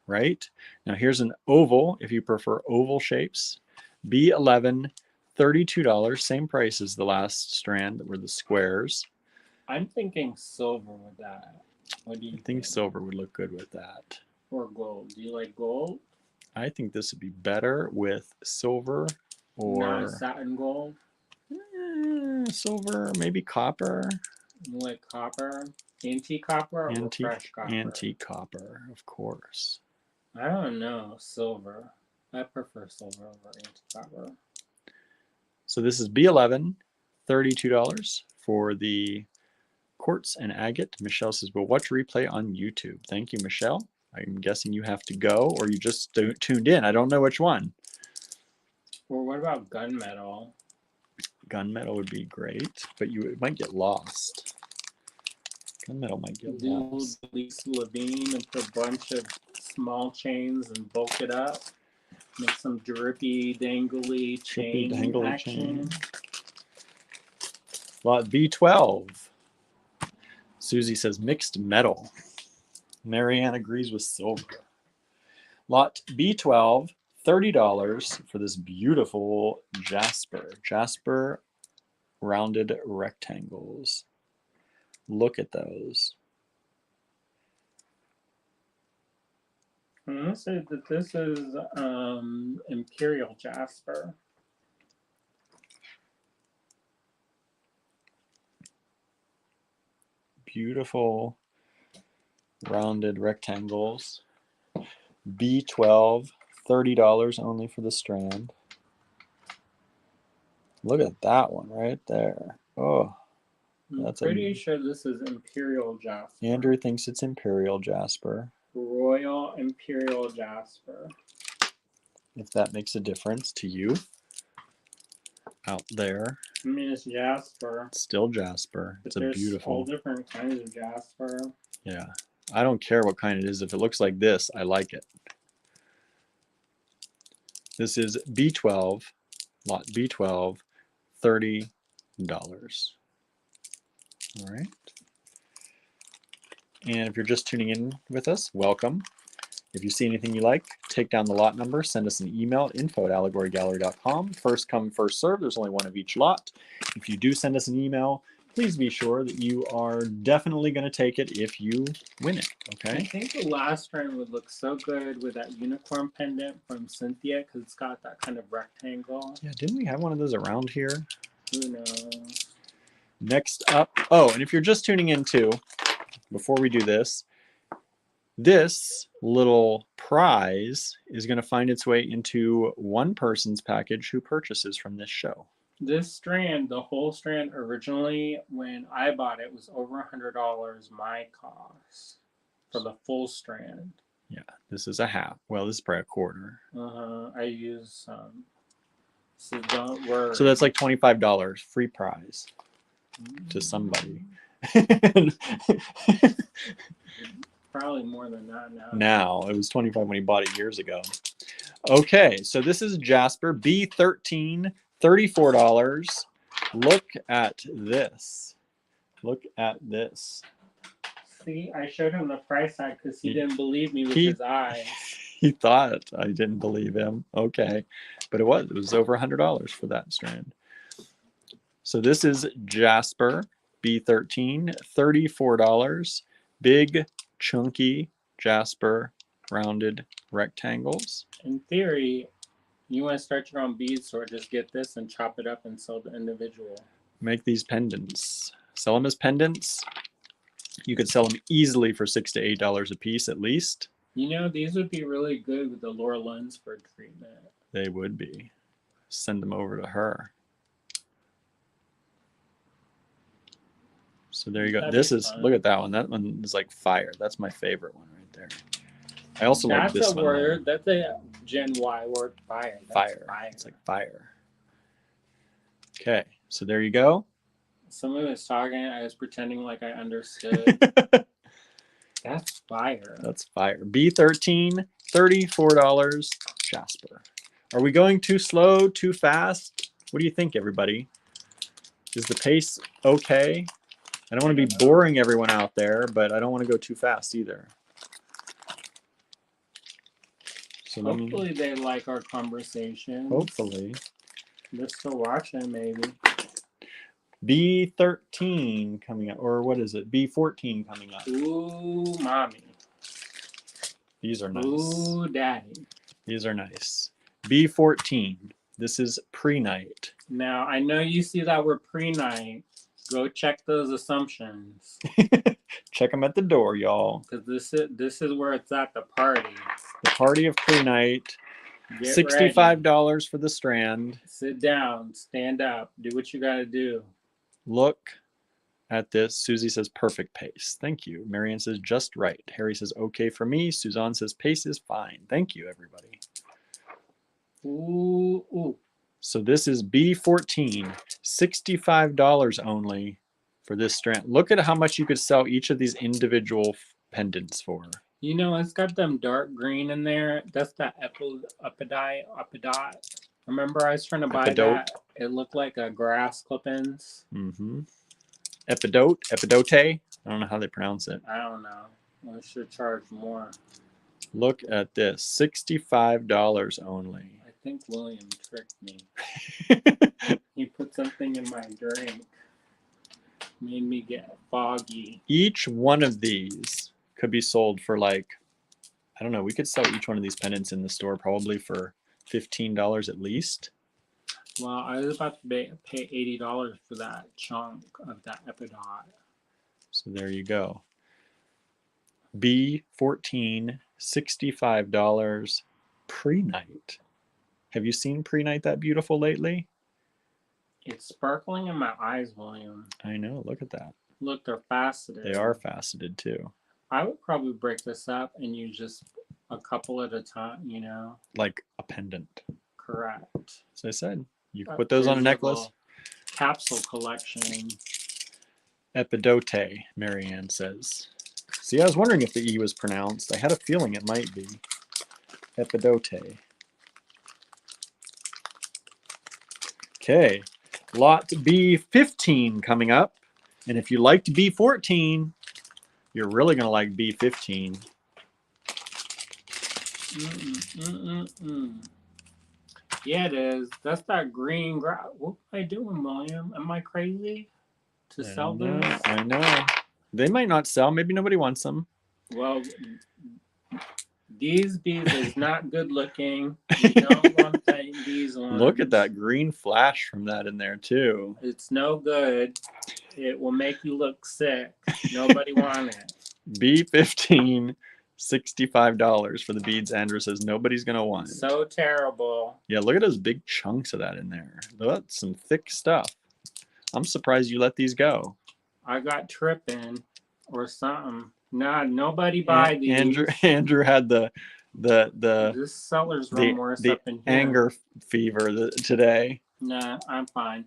right? Now here's an oval if you prefer oval shapes. B11, $32, same price as the last strand that were the squares. I'm thinking silver with that. What do you think? Silver would look good with that. Or gold. Do you like gold? I think this would be better with silver or not satin gold. Silver, maybe copper. You like copper? Antique copper or fresh copper? Antique copper, of course. I don't know. Silver. I prefer silver over antique copper. So this is B11, $32 for the quartz and agate. Michelle says, we'll watch replay on YouTube. Thank you, Michelle. I'm guessing you have to go or you just tuned in. I don't know which one. Or what about gunmetal? Gunmetal would be great, but it might get lost. The middle might get Do lost. Lisa Levine and put a bunch of small chains and bulk it up. Make some drippy, dangly chain dangly action. chain. Lot B12. Susie says mixed metal. Marianne agrees with silver. Lot B12, $30 for this beautiful jasper. Jasper rounded rectangles. Look at those. I'm going to say that this is Imperial Jasper. Beautiful rounded rectangles. B12, $30 only for the strand. Look at that one right there. Oh, I'm pretty sure this is Imperial Jasper. Andrew thinks it's Imperial Jasper. Royal Imperial Jasper. If that makes a difference to you out there. I mean, it's Jasper. It's still Jasper. It's a beautiful. All different kinds of Jasper. Yeah. I don't care what kind it is. If it looks like this, I like it. This is B12, lot B12, $30. All right. And if you're just tuning in with us, welcome. If you see anything you like, take down the lot number, send us an email at info@allegorygallery.com. First come, first serve. There's only one of each lot. If you do send us an email, please be sure that you are definitely going to take it if you win it, okay? I think the last strand would look so good with that unicorn pendant from Cynthia because it's got that kind of rectangle. Yeah, didn't we have one of those around here? Who knows? Next up, oh, and if you're just tuning in too, before we do this, this little prize is going to find its way into one person's package who purchases from this show. This strand, the whole strand, originally when I bought it was over $100 my cost for the full strand. Yeah, this is a half. Well, this is probably a quarter. I used some. So don't worry. So that's like $25 free prize to somebody. Probably more than that now. Now, it was 25 when he bought it years ago. Okay, so this is Jasper B13, $34. Look at this. Look at this. See, I showed him the price tag because he didn't believe me with his eyes. He thought I didn't believe him. Okay, but it was over $100 for that strand. So this is Jasper B13, $34. Big, chunky Jasper rounded rectangles. In theory, you want to start your own bead store, just get this and chop it up and sell the individual. Make these pendants. Sell them as pendants. You could sell them easily for $6 to $8 a piece at least. You know, these would be really good with the Laura Lunsford treatment. They would be. Send them over to her. So there you go. This is, look at that one. That one is like fire. That's my favorite one right there. I also like this one. That's a word. That's a Gen Y word. Fire. Fire. It's like fire. Okay. So there you go. Someone was talking. I was pretending like I understood. That's fire. That's fire. B13, $34. Jasper. Are we going too slow, too fast? What do you think, everybody? Is the pace okay? I don't want to be boring everyone out there, but I don't want to go too fast either. So hopefully they like our conversation. Hopefully. They're still watching, maybe. B13 coming up, or what is it? B14 coming up. Ooh, mommy. These are nice. Ooh, daddy. These are nice. B14. This is pre-night. Now, I know you see that we're pre-night. Go check those assumptions. Check them at the door, y'all. Because this is where it's at, the party. The party of pre-night. $65 for the strand. Sit down. Stand up. Do what you got to do. Look at this. Susie says perfect pace. Thank you. Marianne says just right. Harry says okay for me. Suzanne says pace is fine. Thank you, everybody. Ooh, ooh. So this is B14, $65 only for this strand. Look at how much you could sell each of these individual pendants for. You know, it's got them dark green in there. That's that epidot. Remember, I was trying to buy Epidote. that. It looked like a grass clippings. Mm-hmm. Epidote. I don't know how they pronounce it. I don't know. I should charge more. Look at this, $65 only. I think William tricked me. He put something in my drink. Made me get foggy. Each one of these could be sold for like, I don't know, we could sell each one of these pendants in the store probably for $15 at least. Well, I was about to pay $80 for that chunk of that epidot. So there you go. B14, $65 pre-night. Have you seen pre-night that beautiful lately? It's sparkling in my eyes, William. I know, look at that. Look, they're faceted. They are faceted too. I would probably break this up and use just a couple at a time, you know? Like a pendant. Correct. As I said, you can put those on a necklace. Capsule collection. Epidote, Marianne says. See, I was wondering if the E was pronounced. I had a feeling it might be. Epidote. Okay, lot B15 coming up. And if you liked B14, you're really going to like B15. Yeah, it is. That's that green grass. What am I doing, William? Am I crazy to sell this? I know. They might not sell. Maybe nobody wants them. Well, these bees is not good looking. You don't want these ones. Look at that green flash from that in there too. It's no good. It will make you look sick. Nobody want it. B15, $65 for the beads. Andrew says nobody's going to want it. So terrible. Yeah, look at those big chunks of that in there. That's some thick stuff. I'm surprised you let these go. I got tripping or something. Nah, nobody buy these. Andrew had the this seller's remorse up in here. Anger fever today. Nah, I'm fine.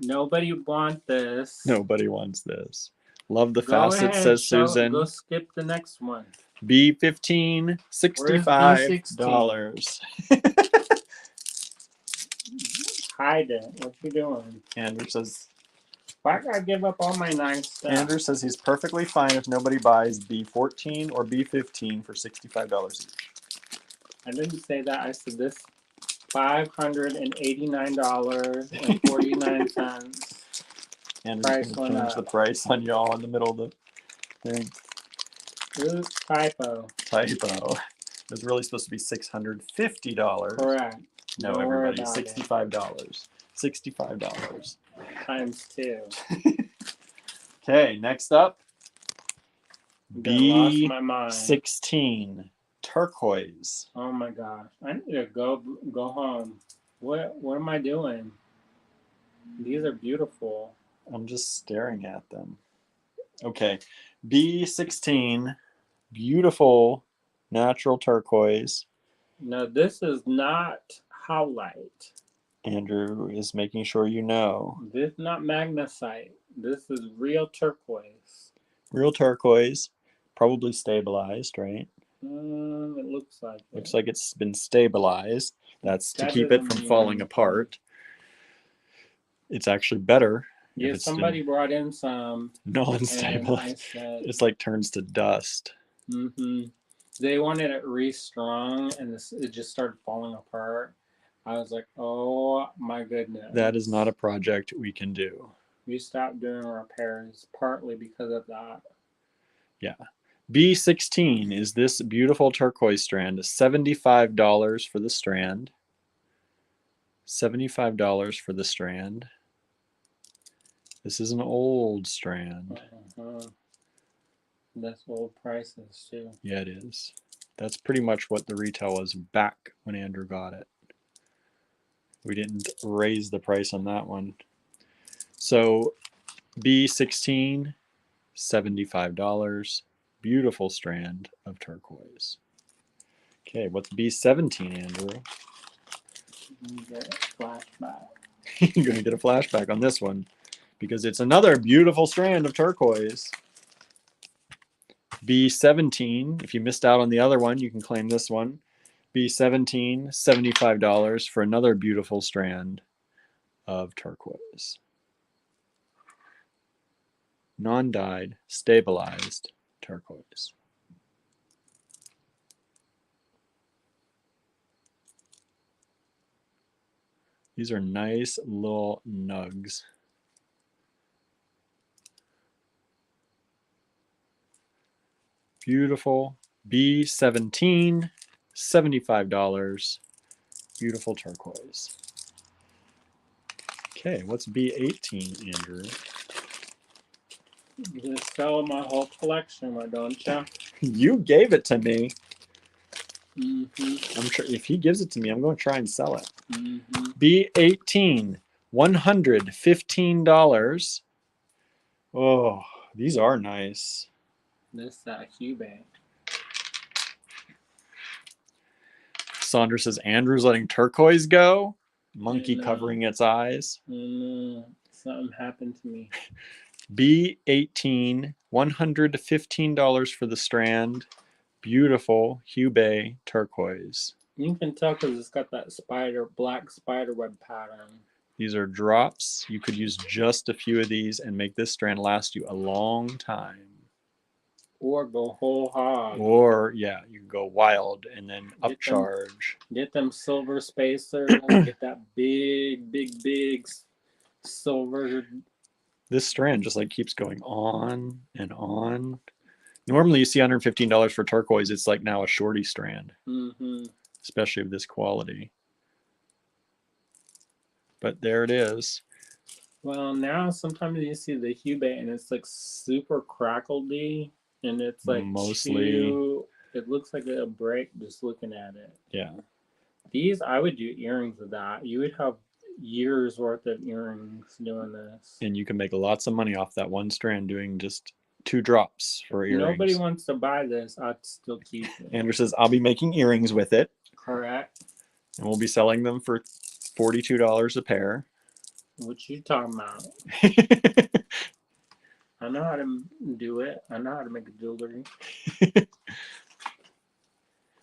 Nobody want this. Nobody wants this. Love the facets, says Susan. Go skip the next one. B15, $65. Hide it. What you doing? Andrew says. Why gotta give up all my nice stuff? Andrew says he's perfectly fine if nobody buys B14 or B15 for $65 each. I didn't say that. I said this $589.49. Andrew's going to change the price on y'all in the middle of the thing. Ooh, typo. It's really supposed to be $650. Correct. No, everybody, $65. $65. Times 2. Okay, next up. B16. Turquoise. Oh my gosh. I need to go home. What am I doing? These are beautiful. I'm just staring at them. Okay. B16. Beautiful natural turquoise. No, this is not howlite. Andrew is making sure you know. This is not magnesite. This is real turquoise. Real turquoise. Probably stabilized, right? It looks like it. Looks like it's been stabilized. That's to keep it from falling apart. It's actually better. Yeah, somebody brought in some non-stabilized. It's like turns to dust. Mm-hmm. They wanted it restrung, and it just started falling apart. I was like, oh my goodness. That is not a project we can do. We stopped doing repairs partly because of that. Yeah. B16 is this beautiful turquoise strand. $75 for the strand. $75 for the strand. This is an old strand. That's old prices too. Yeah, it is. That's pretty much what the retail was back when Andrew got it. We didn't raise the price on that one. So B16, $75. Beautiful strand of turquoise. Okay, what's B17, Andrew? You get a flashback. You're going to get a flashback on this one. because it's another beautiful strand of turquoise. B17. If you missed out on the other one, you can claim this one. B17, $75 for another beautiful strand of turquoise. Non-dyed, stabilized turquoise. These are nice little nugs. Beautiful. B17, $75. Beautiful turquoise. Okay, what's B18, Andrew? You just sell my whole collection, why don't you? You gave it to me. Mm-hmm. I'm sure if he gives it to me, I'm going to try and sell it. Mm-hmm. B18, $115. Oh, these are nice. This Hubei. Sandra says Andrew's letting turquoise go. Monkey covering its eyes. Something happened to me. B18, $115 for the strand. Beautiful Hubei turquoise. You can tell because it's got that black spider web pattern. These are drops. You could use just a few of these and make this strand last you a long time. Or go whole hog. Or, yeah, you can go wild and then upcharge. Get them silver spacers. Get that big silver. This strand just like keeps going on and on. Normally you see $115 for turquoise. It's like now a shorty strand. Mm-hmm. Especially of this quality. But there it is. Well, now sometimes you see the Hubei and it's like super crackledy and it's like mostly. It looks like it'll break just looking at it. Yeah. These, I would do earrings with that. You would have years worth of earrings doing this. And you can make lots of money off that one strand doing just 2 drops for earrings. Nobody wants to buy this. I'd still keep it. Andrew says, I'll be making earrings with it. Correct. And we'll be selling them for $42 a pair. What you talking about? I know how to do it. I know how to make a jewelry.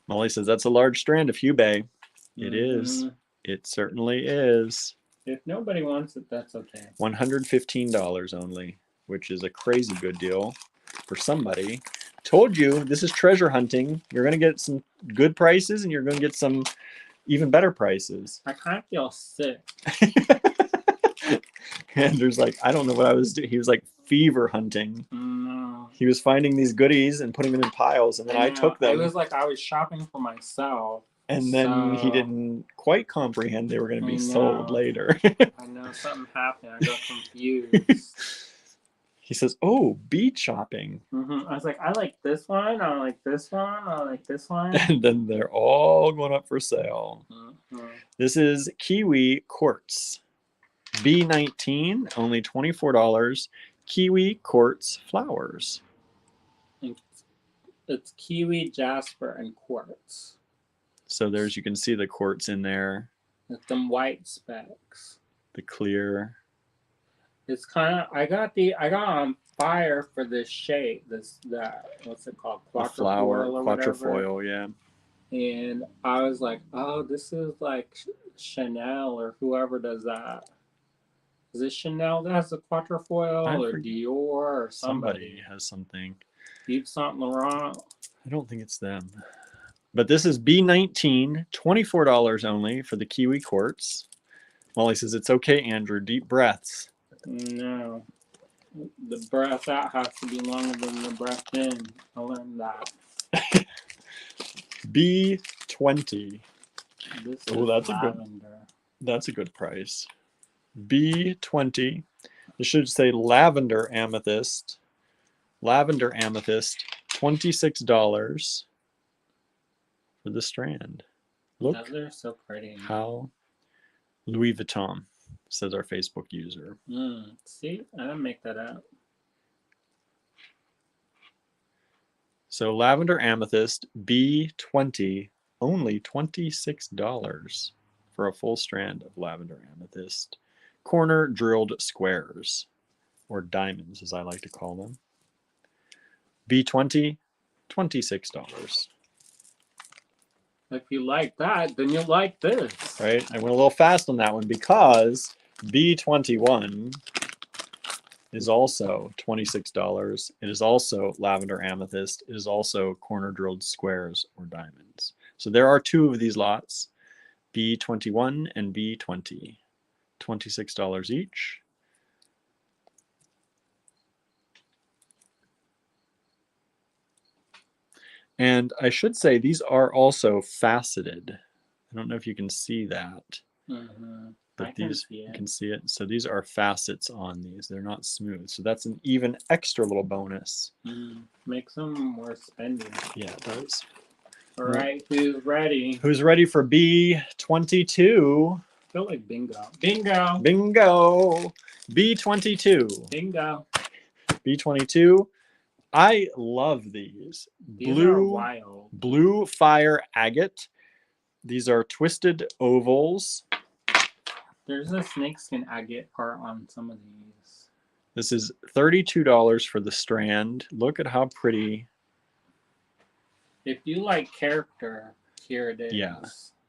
Molly says, that's a large strand of Hubei. It is. It certainly is. If nobody wants it, that's okay. $115 only, which is a crazy good deal for somebody. Told you, this is treasure hunting. You're going to get some good prices and you're going to get some even better prices. I kind of feel sick. Andrew's like, I don't know what I was doing. He was like fever hunting. No. He was finding these goodies and putting them in piles, and then I took them. It was like I was shopping for myself. And then he didn't quite comprehend they were going to be sold later. I know, something happened. I got confused. He says, oh, bead shopping. I was like, I like this one. I like this one. I like this one. And then they're all going up for sale. This is Kiwi Quartz. B19, only $24. Kiwi Quartz Flowers. It's kiwi, jasper, and quartz. So there's, you can see the quartz in there. With them white specks. The clear. It's kind of, I got on fire for this shape. What's it called? Quatrefoil, yeah. And I was like, oh, this is like Chanel or whoever does that. Is it Chanel that has the quatrefoil or Dior or somebody? Somebody has something. Yves Saint Laurent. I don't think it's them. But this is B19, $24 only for the Kiwi Quartz. Molly says, it's okay, Andrew. Deep breaths. No. The breath out has to be longer than the breath in. I learned that. B20. Oh, that's a good price. B20. This should say lavender amethyst. Lavender amethyst, $26 for the strand. Look, they're so pretty. How Louis Vuitton, says our Facebook user. See, I didn't make that up. So lavender amethyst B20, only $26 for a full strand of lavender amethyst. Corner drilled squares. or diamonds, as I like to call them. B20, $26. If you like that, then you like this. Right? I went a little fast on that one because B21 is also $26. It is also lavender amethyst. It is also corner drilled squares or diamonds. So there are two of these lots, B21 and B20, $26 each. And I should say these are also faceted. I don't know if you can see that. But these, you can see it. So these are facets on these. They're not smooth. So that's an even extra little bonus. Makes them more spendy. Yeah, it does. All right, who's ready? Who's ready for B22? I feel like bingo. Bingo. Bingo. B22. Bingo. B22. I love these. These are wild. Blue fire agate. These are twisted ovals. There's a snakeskin agate part on some of these. This is $32 for the strand. Look at how pretty. If you like character, here it is. Yeah.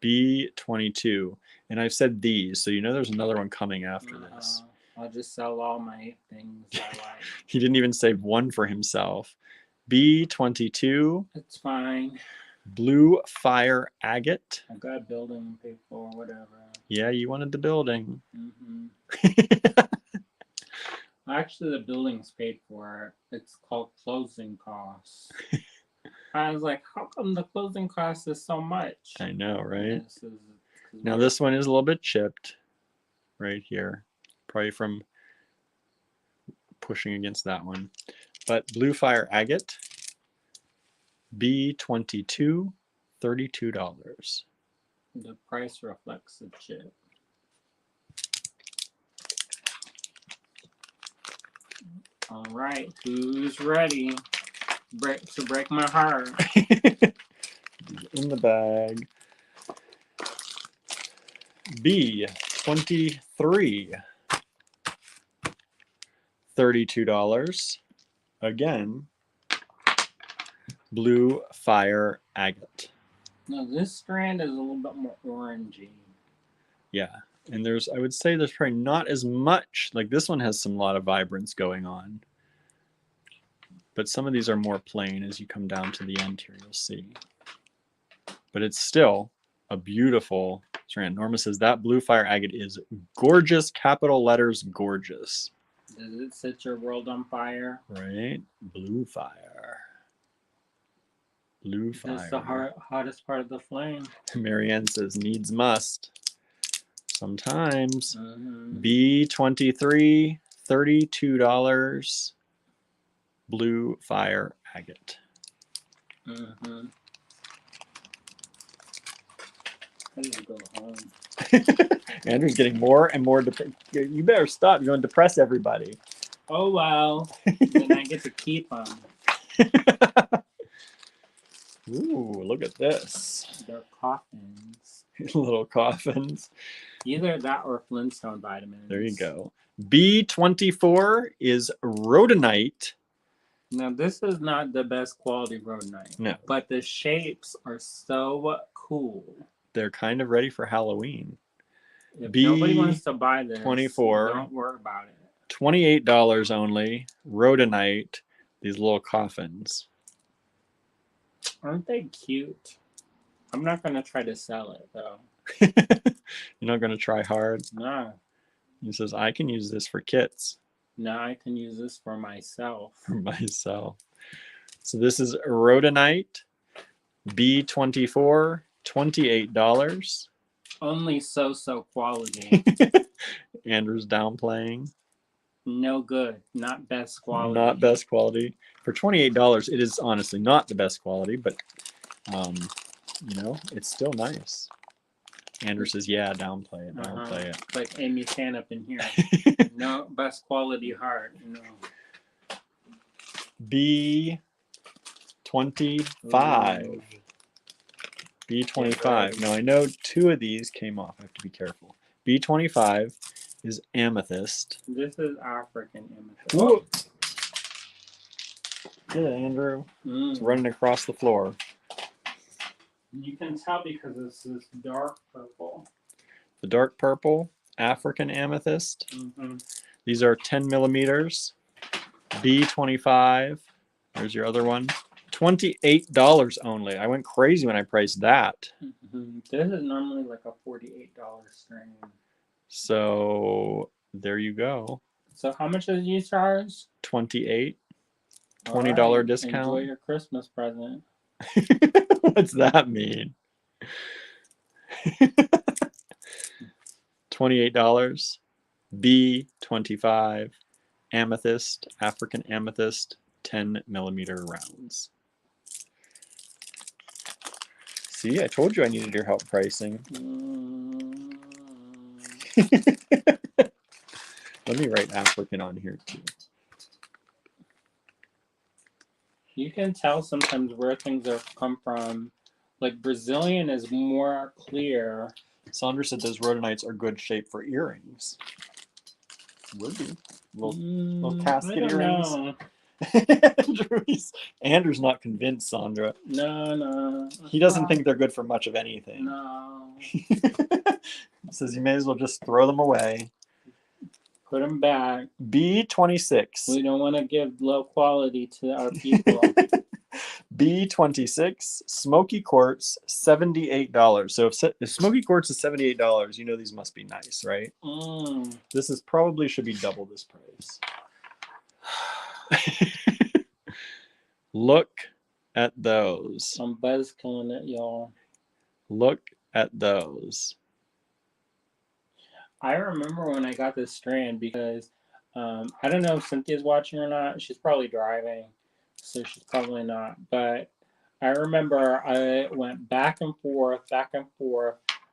B22. And I've said these, so you know there's another one coming after this. I'll just sell all my things I like. He didn't even save one for himself. B22. It's fine. Blue fire agate. I got building people or whatever. Yeah, you wanted the building. Actually, the building's paid for. It's called closing costs. I was like, how come the closing cost is so much? I know, right? Now this one is a little bit chipped right here. Probably from pushing against that one. But blue fire agate, B22, $32. The price reflects the chip. All right, who's ready to break my heart? In the bag. B23, $32. Again, blue fire agate. Now this strand is a little bit more orangey. Yeah, and there's, I would say there's probably not as much, like this one has some lot of vibrance going on. But some of these are more plain as you come down to the end here, you'll see. But it's still a beautiful strand. Norma says that blue fire agate is gorgeous, capital letters, gorgeous. Does it set your world on fire? Right? Blue fire. Blue fire. That's the hottest part of the flame. Marianne says needs must. Sometimes. B23, $32. Blue fire agate. I need to go home. Andrew's getting more and more depressed. You better stop. You're going to depress everybody. Oh, well. Then I get to keep them. Ooh, look at this. They're coffins. Little coffins. Either that or Flintstone vitamins. There you go. B24 is rhodonite. Now, this is not the best quality rhodonite. No. But the shapes are so cool. They're kind of ready for Halloween. If nobody wants to buy this, 24, don't worry about it. $28 only. Rhodonite. These little coffins. Aren't they cute? I'm not going to try to sell it, though. You're not going to try hard? No. He says, I can use this for kits. No, I can use this for myself. For myself. So this is rhodonite. B24, $28. Only so-so quality. Andrew's downplaying. No good. Not best quality. Not best quality. For $28, it is honestly not the best quality, but, you know, it's still nice. Andrew says, yeah, downplay it, downplay it. It's like Amy Tan up in here. No, best quality heart. No. B25. Ooh. B25. Now, I know two of these came off. I have to be careful. B25, is amethyst. This is African amethyst. Whoa. Good, Andrew. It's running across the floor. You can tell because this is dark purple. The dark purple, African amethyst. These are 10 millimeters. B25. There's your other one. $28 only. I went crazy when I priced that. This is normally like a $48 string. So there you go. So how much did you charge? $28. $20 right. discount. Enjoy your Christmas present. What's that mean? $28. B25. Amethyst, African amethyst, 10 millimeter rounds. See, I told you I needed your help pricing. Let me write African on here too. You can tell sometimes where things are come from. Like Brazilian is more clear. Sandra said those rhodonites are good shape for earrings. Would be. Little casket earrings. Andrew's not convinced, Sandra. No. He doesn't think they're good for much of anything. No. Says you may as well just throw them away. Put them back. B26. We don't want to give low quality to our people. B26 smoky quartz, $78. So if smoky quartz is $78, you know these must be nice, right? This is probably should be double this price. Look at those. I'm buzz killing it, y'all. Look at those. I remember when I got this strand because I don't know if Cynthia's watching or not. She's probably driving, so she's probably not. But I remember I went back and forth.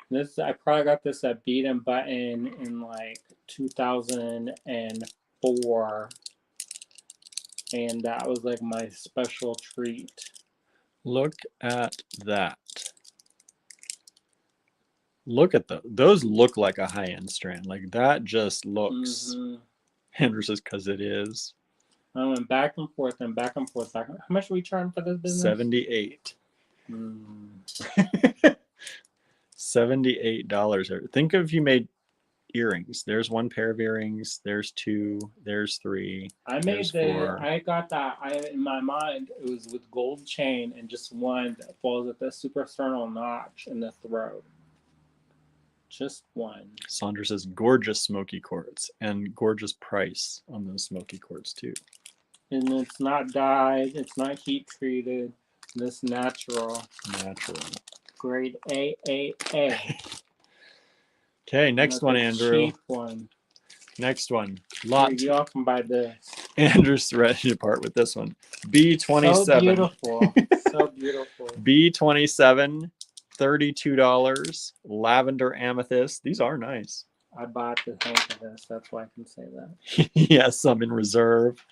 This I probably got this at Beat and Button in like 2004, and that was like my special treat. Look at that. Look at those look like a high-end strand. Like that just looks. Andrew says because it is. I went back and forth and back and forth. How much are we charging for this business? $78. $78. Think of if you made earrings. There's one pair of earrings. There's two. There's three. I made four. I got that. In my mind, it was with gold chain and just one that falls at the suprasternal notch in the throat. Just one. Sandra says gorgeous smoky quartz and gorgeous price on those smoky quartz too. And it's not dyed. It's not heat treated. This natural. Grade A. Okay, next one, Andrew. Cheap one. Next one. Lot. Y'all can buy this. Andrew's ready to part with this one. B27. So beautiful. So beautiful. B27. $32. Lavender amethyst. These are nice. I bought the hank of this. That's why I can say that. Yes, some in reserve.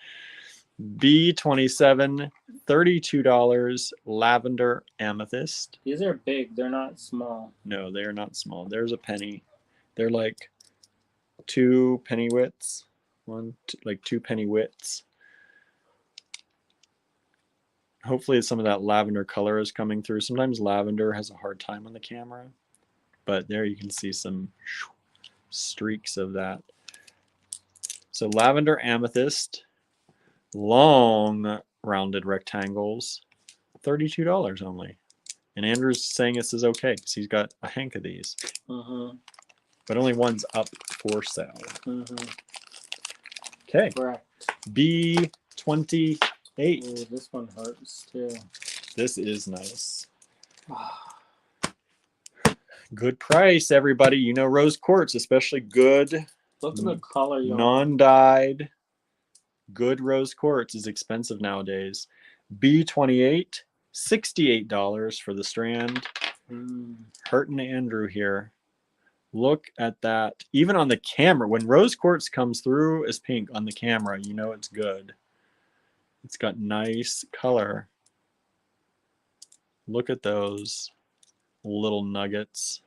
B27. $32. Lavender amethyst. These are big. They're not small. No, they are not small. There's a penny. They're like 2 penny widths. Like 2 penny widths. Hopefully some of that lavender color is coming through. Sometimes lavender has a hard time on the camera, but there you can see some streaks of that. So lavender amethyst, long rounded rectangles, $32 only. And Andrew's saying this is okay because he's got a hank of these. But only one's up for sale. Okay. Correct. B28. Ooh, this one hurts too. This is nice. Good price, everybody. You know rose quartz, especially good. Look at the color, y'all. Non-dyed. Good rose quartz is expensive nowadays. B28, $68 for the strand. Hurting Andrew here. Look at that. Even on the camera, when rose quartz comes through as pink on the camera, you know it's good. It's got nice color. Look at those little nuggets.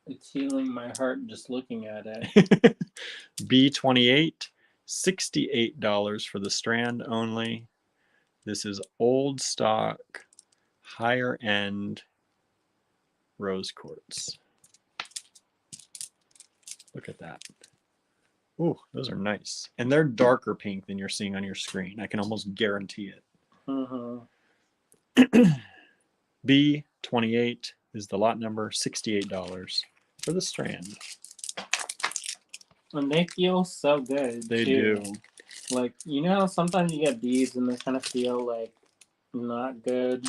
It's healing my heart just looking at it. B28, $68 for the strand only. This is old stock, higher end rose quartz. Look at that. Ooh, those are nice. And they're darker pink than you're seeing on your screen. I can almost guarantee it. B28 is the lot number, $68 for the strand. And they feel so good. They too. do. Like, you know how sometimes you get beads and they kind of feel like not good?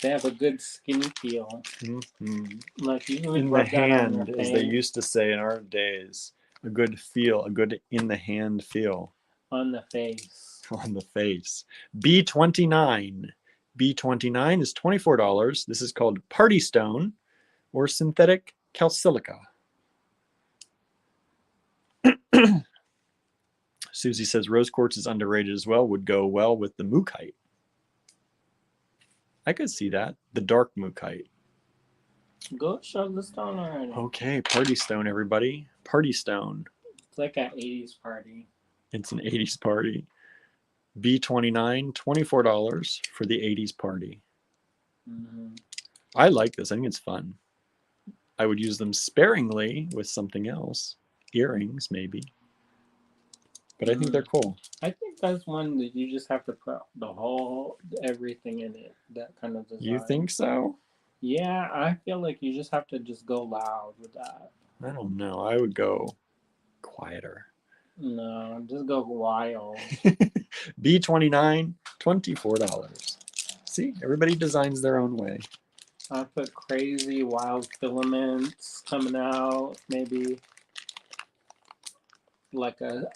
They have a good skin feel. Mm-hmm. Like you in the hand, as they used to say in our days, a good feel, a good in the hand feel. On the face. On the face. B29. B29 is $24. This is called Party Stone or synthetic calsilica. Susie says rose quartz is underrated as well, would go well with the mookaite. I could see that, the dark mookaite. Go show the stone already. Okay, Party Stone, everybody. Party Stone. It's like an 80s party. It's an 80s party. B29, $24 for the 80s party. I like this. I think it's fun. I would use them sparingly with something else. Earrings, maybe. But I think they're cool. I think that's one that you just have to put the whole, everything in it. That kind of design. You think so? Yeah, I feel like you just have to just go loud with that. I don't know. I would go quieter. No, just go wild. B29, $24. See, everybody designs their own way. I put crazy wild filaments coming out, maybe like a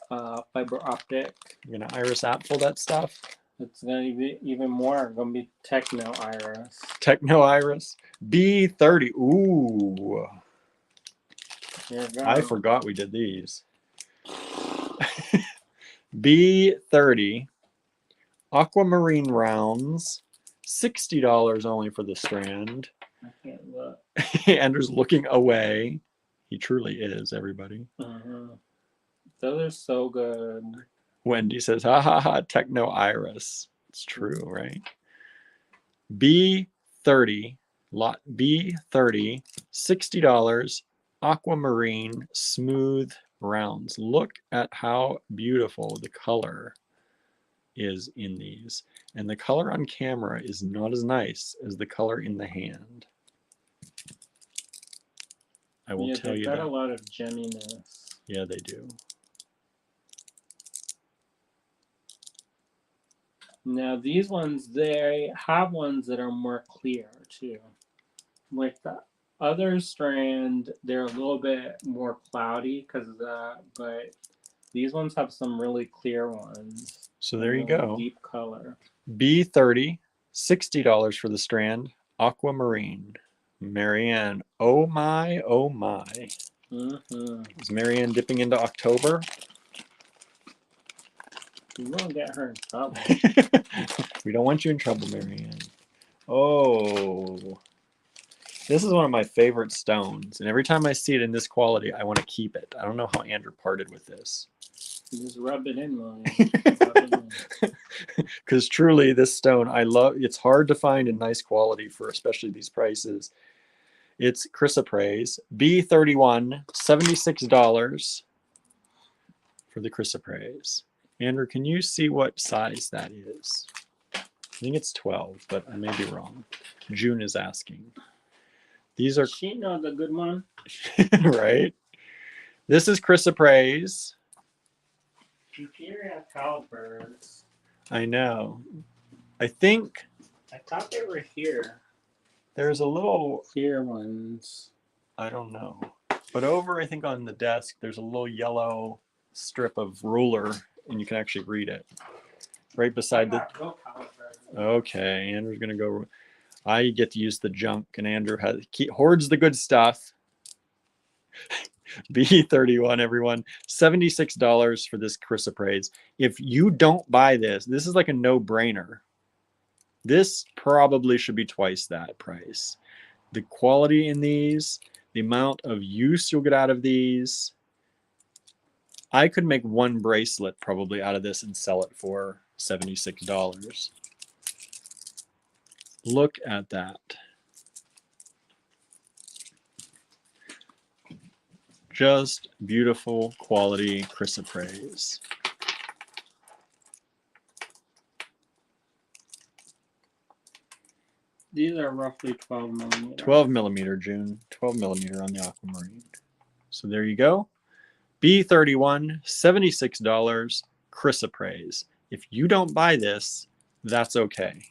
fiber optic. You're gonna iris apfel that stuff? It's gonna be even more. Gonna be techno iris. Techno iris. B30. Ooh. Here you go. I forgot we did these. B30. Aquamarine rounds. $60 only for the strand. I can't look. Andrew's looking away. He truly is, everybody. Those are so good. Wendy says, ha ha ha, techno iris. It's true, right? B30, lot B30, $60, aquamarine smooth rounds. Look at how beautiful the color is in these. And the color on camera is not as nice as the color in the hand. I will tell you that. They've got a lot of gemminess. Yeah, they do. Now these ones, they have ones that are more clear too. Like the other strand, they're a little bit more cloudy because of that, but these ones have some really clear ones. So there you go. Deep color. B30, $60 for the strand, aquamarine. Marianne, oh my, oh my. Is Marianne dipping into October? You won't get her in trouble. We don't want you in trouble, Marianne. Oh, this is one of my favorite stones. And every time I see it in this quality, I want to keep it. I don't know how Andrew parted with this. You just rub it in, William. Because truly, this stone, I love. It's hard to find in nice quality for especially these prices. It's chrysoprase, B31, $76 for the chrysoprase. Andrew, can you see what size that is? I think it's 12, but I may be wrong. June is asking. These are... She knows the good one. Right? This is chrysoprase. Superior calipers. I know. I think... I thought they were here. There's a little... Here ones. I don't know. But over, I think, on the desk, there's a little yellow strip of ruler, and you can actually read it. Right beside the... Okay, Andrew's going to go... I get to use the junk, and Andrew hoards the good stuff. B31, everyone. $76 for this chrysoprase. If you don't buy this, this is like a no-brainer. This probably should be twice that price. The quality in these, the amount of use you'll get out of these. I could make one bracelet probably out of this and sell it for $76. Look at that. Just beautiful quality chrysoprase. These are roughly 12 millimeter. 12 millimeter, June. 12 millimeter on the aquamarine. So there you go. B31, $76, chrysoprase. If you don't buy this, that's okay.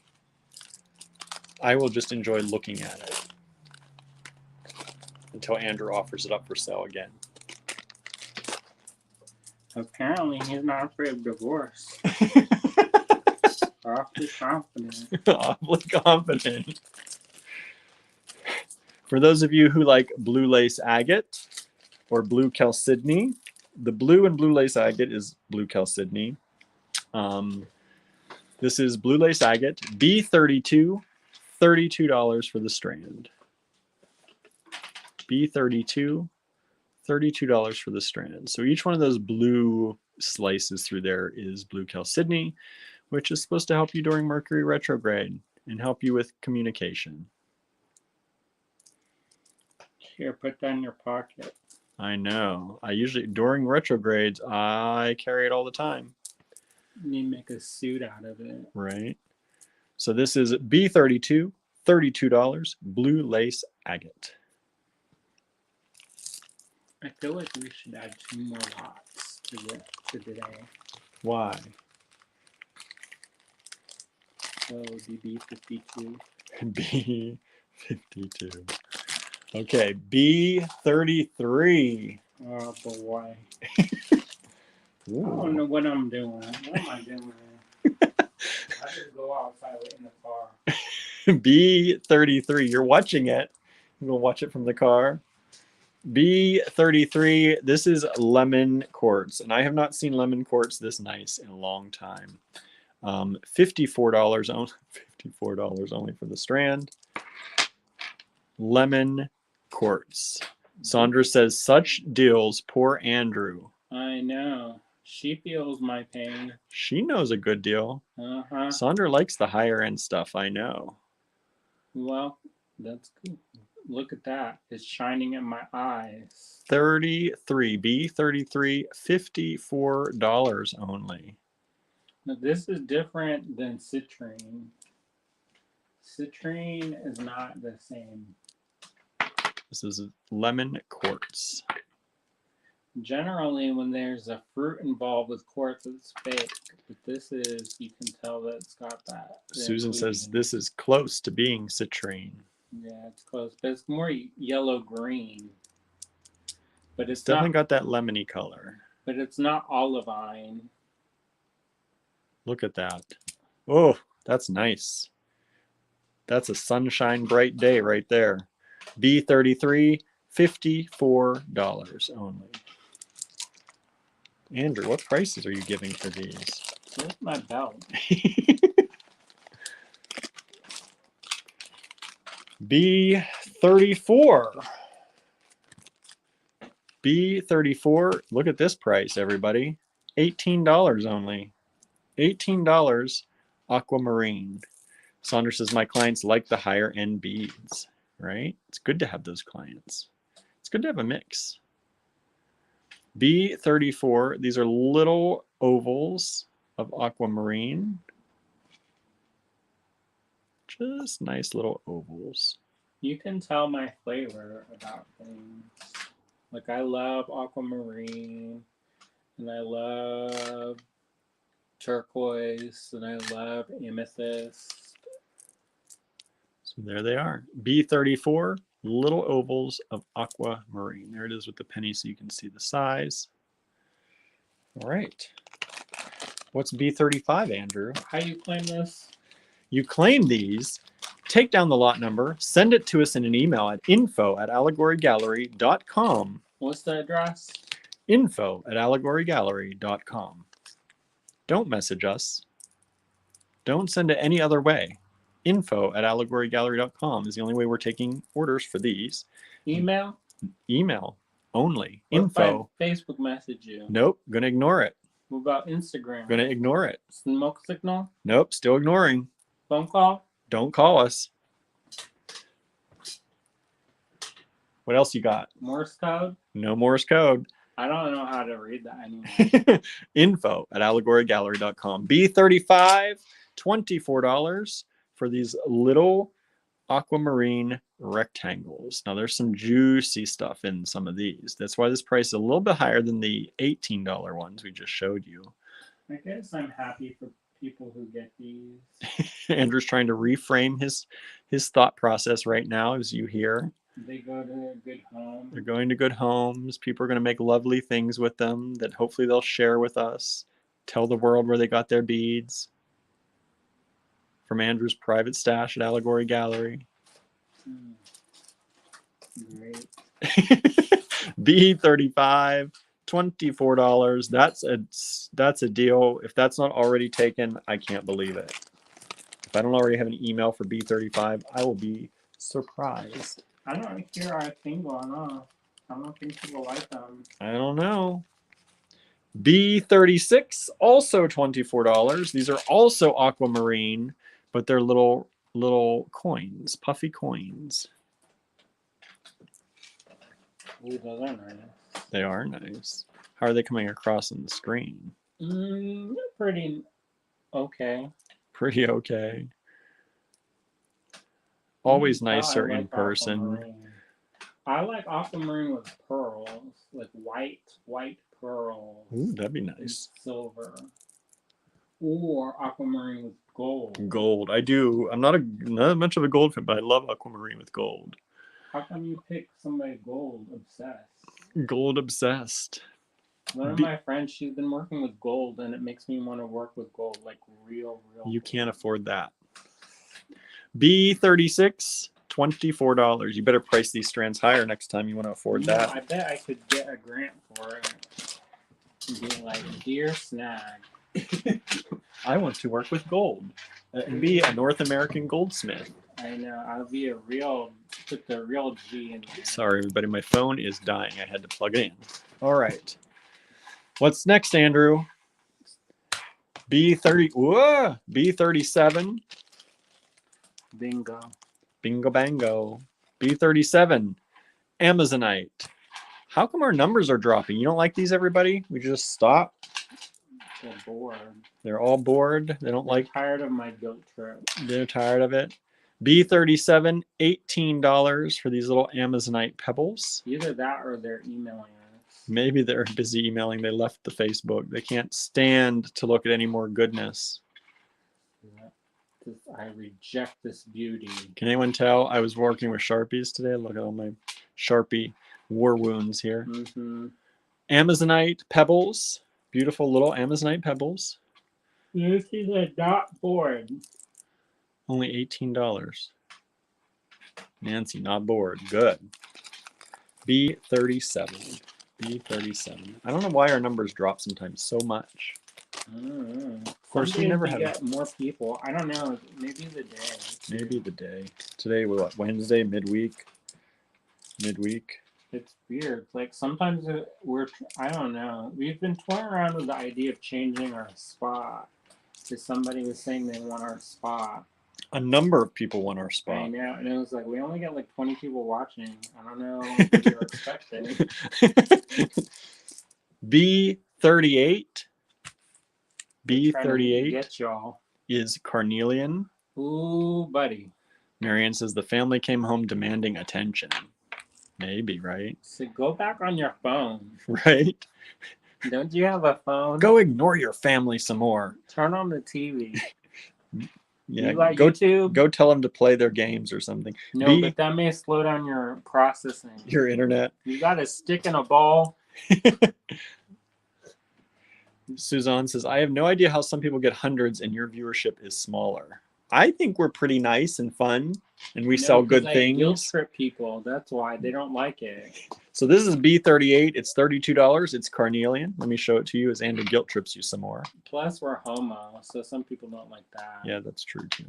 I will just enjoy looking at it until Andrew offers it up for sale again. Apparently, he's not afraid of divorce. Awfully confident. Awfully confident. For those of you who like blue lace agate or blue chalcedony, the blue and blue lace agate is blue chalcedony. This is blue lace agate, B32, $32 for the strand. B32, $32 for the strand. So each one of those blue slices through there is blue chalcedony, which is supposed to help you during Mercury retrograde and help you with communication. Here, put that in your pocket. I know. I usually, during retrogrades, I carry it all the time. You need to make a suit out of it. Right. So this is B32, $32, blue lace agate. I feel like we should add 2 more lots to today. Why? So B52. B52. Okay, B33. Oh boy. Ooh. I don't know what I'm doing. What am I doing? I should go outside in the car. B33. You're watching it. You're going to watch it from the car. B33. This is lemon quartz. And I have not seen lemon quartz this nice in a long time. $54 only. $54 only for the strand. Lemon quartz. Sandra says, such deals, poor Andrew. I know. She feels my pain. She knows a good deal. Uh-huh. Sandra likes the higher end stuff, I know. Well, that's good. Look at that. It's shining in my eyes. 33, B33, $54 only. Now, this is different than citrine. Citrine is not the same. This is lemon quartz. Generally, when there's a fruit involved with quartz, it's fake. But this is, you can tell that it's got that. Susan says this is close to being citrine. Yeah, it's close. But it's more yellow-green. But it's definitely not, got that lemony color. But it's not olivine. Look at that. Oh, that's nice. That's a sunshine bright day right there. B33, $54 only. Andrew, what prices are you giving for these? Where's my belt? B34. B34. Look at this price, everybody. $18 only. $18 aquamarine. Sandra says, my clients like the higher end beads, right? It's good to have those clients. It's good to have a mix. B34, these are little ovals of aquamarine. Just nice little ovals. You can tell my flavor about things. Like, I love aquamarine, and I love turquoise, and I love amethyst. So there they are. B34, little ovals of aquamarine. There it is with the penny so you can see the size. All right. What's B35, Andrew? How do you claim this? You claim these, take down the lot number, send it to us in an email at info@allegorygallery.com. What's the address? info@allegorygallery.com. Don't message us. Don't send it any other way. info@allegorygallery.com is the only way we're taking orders for these. Email? Email only. What Info. if I Facebook message you? Nope. Gonna ignore it. What about Instagram? Gonna ignore it. Smoke signal? Nope. Still ignoring. Phone call? Don't call us. What else you got? Morse code? No Morse code. I don't know how to read that anymore. Info@allegorygallery.com. B35, $24 for these little aquamarine rectangles. Now there's some juicy stuff in some of these. That's why this price is a little bit higher than the $18 ones we just showed you. I guess I'm happy for people who get these. Andrew's trying to reframe his thought process right now, as you hear. They go to a good home. They're going to good homes. People are going to make lovely things with them that hopefully they'll share with us. Tell the world where they got their beads. From Andrew's private stash at Allegory Gallery. Great. B35, $24. That's a deal. If that's not already taken, I can't believe it. If I don't already have an email for B35, I will be surprised. I don't hear our single enough. I don't think people like them. I don't know. B36, also $24. These are also aquamarine, but they're little coins, puffy coins. Ooh, those are nice. They are nice. How are they coming across on the screen? Pretty okay. Pretty okay. Always nicer I like in person. Aquamarine. I like aquamarine with pearls, like white pearls. Ooh, that'd be nice. Silver. Or aquamarine with gold. Gold. I do. I'm not much of a gold fan, but I love aquamarine with gold. How come you pick somebody gold obsessed? Gold obsessed. One of my friends, she's been working with gold, and it makes me want to work with gold, like real. You can't afford that. B36, $24. You better price these strands higher next time you want to afford that. I bet I could get a grant for it. And be like, dear Snag. I want to work with gold and be a North American goldsmith. I know. I'll be put the real G in there. Sorry, everybody. My phone is dying. I had to plug it in. All right. What's next, Andrew? B30. Whoa! B37. Bingo. Bingo bango. B37. Amazonite. How come our numbers are dropping? You don't like these, everybody? We just stop? They're bored. They're all bored. They don't like. Tired of my guilt trip. They're tired of it. B37, $18 for these little Amazonite pebbles. Either that or they're emailing us. Maybe they're busy emailing. They left the Facebook. They can't stand to look at any more goodness. I reject this beauty. Can anyone tell I was working with Sharpies today? Look at all my Sharpie war wounds here. Mm-hmm. Amazonite pebbles. Beautiful little Amazonite pebbles. This is a dot board. Only $18. Nancy, not bored. Good. B37. B37. I don't know why our numbers drop sometimes so much. Of course, we never have. Get more people. I don't know. Maybe the day. Maybe the day. Today, what? Wednesday, midweek. Midweek. It's weird. Like sometimes I don't know. We've been toying around with the idea of changing our spot. Because somebody was saying they want our spot. A number of people want our spot. I know, and it was like we only get like 20 people watching. I don't know what you're expecting. B38. B38 get y'all. Is carnelian. Ooh, buddy. Marianne says the family came home demanding attention. Maybe, right? So go back on your phone. Right? Don't you have a phone? Go ignore your family some more. Turn on the TV. Yeah, you like go YouTube? Go tell them to play their games or something. No, but that may slow down your processing. Your internet. You got a stick in a ball. Suzanne says, I have no idea how some people get hundreds and your viewership is smaller. I think we're pretty nice and fun and we sell good things. Guilt trip people. That's why they don't like it. So this is B38. It's $32. It's carnelian. Let me show it to you as Andrew guilt trips you some more. Plus we're homo, so some people don't like that. Yeah, that's true too.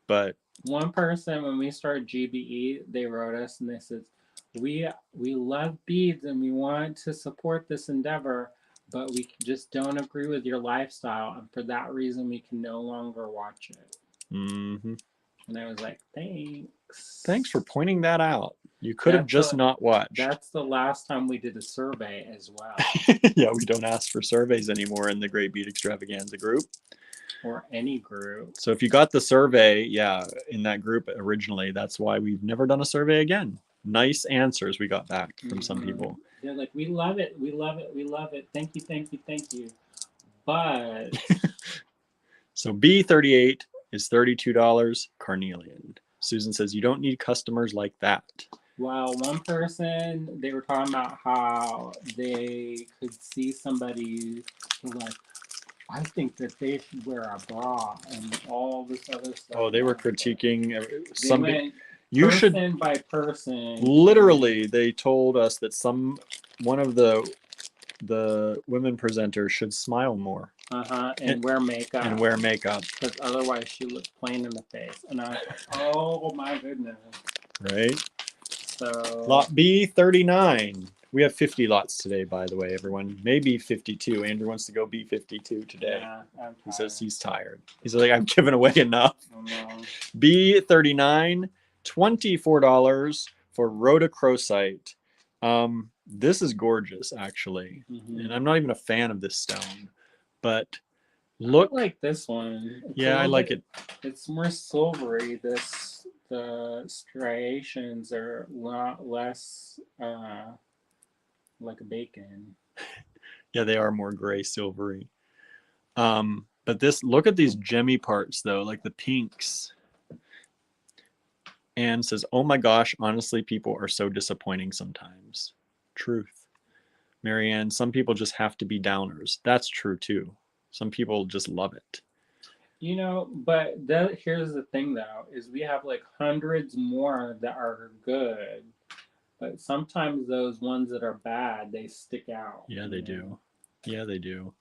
But one person, when we started GBE, they wrote us and they said, we love beads and we want to support this endeavor, but we just don't agree with your lifestyle, and for that reason we can no longer watch it. Mm-hmm. And I was like, thanks. Thanks for pointing that out. You could have just not watched. That's the last time we did a survey as well. Yeah, we don't ask for surveys anymore in the Great Bead Extravaganza group. Or any group. So if you got the survey, yeah, in that group originally, that's why we've never done a survey again. Nice answers we got back from some people. They're like, we love it, we love it, we love it. Thank you, thank you, thank you. But so B38 is $32. Carnelian. Susan says you don't need customers like that. Well, one person, they were talking about how they could see somebody like, I think that they should wear a bra and all this other stuff. Oh, they were critiquing somebody. You person should by person. Literally, they told us that one of the women presenters should smile more. And wear makeup. And wear makeup. Because otherwise she looks plain in the face. And I was like, oh my goodness. Right? So lot B39. We have 50 lots today, by the way, everyone. Maybe 52. Andrew wants to go B52 today. Yeah, he says he's tired. He's like, I've given away enough. Oh, no. B39, $24 for rhodochrosite. This is gorgeous, actually. And I'm not even a fan of this stone, but look. I like this one. Yeah, I like it. It's more silvery. The striations are a lot less like a bacon. Yeah, they are more gray silvery. But look at these gemmy parts though, like the pinks. Anne says, oh my gosh, honestly, people are so disappointing sometimes. Truth. Marianne, some people just have to be downers. That's true too. Some people just love it. You know, but here's the thing though, is we have like hundreds more that are good. But sometimes those ones that are bad, they stick out. Yeah, they do. Yeah, they do.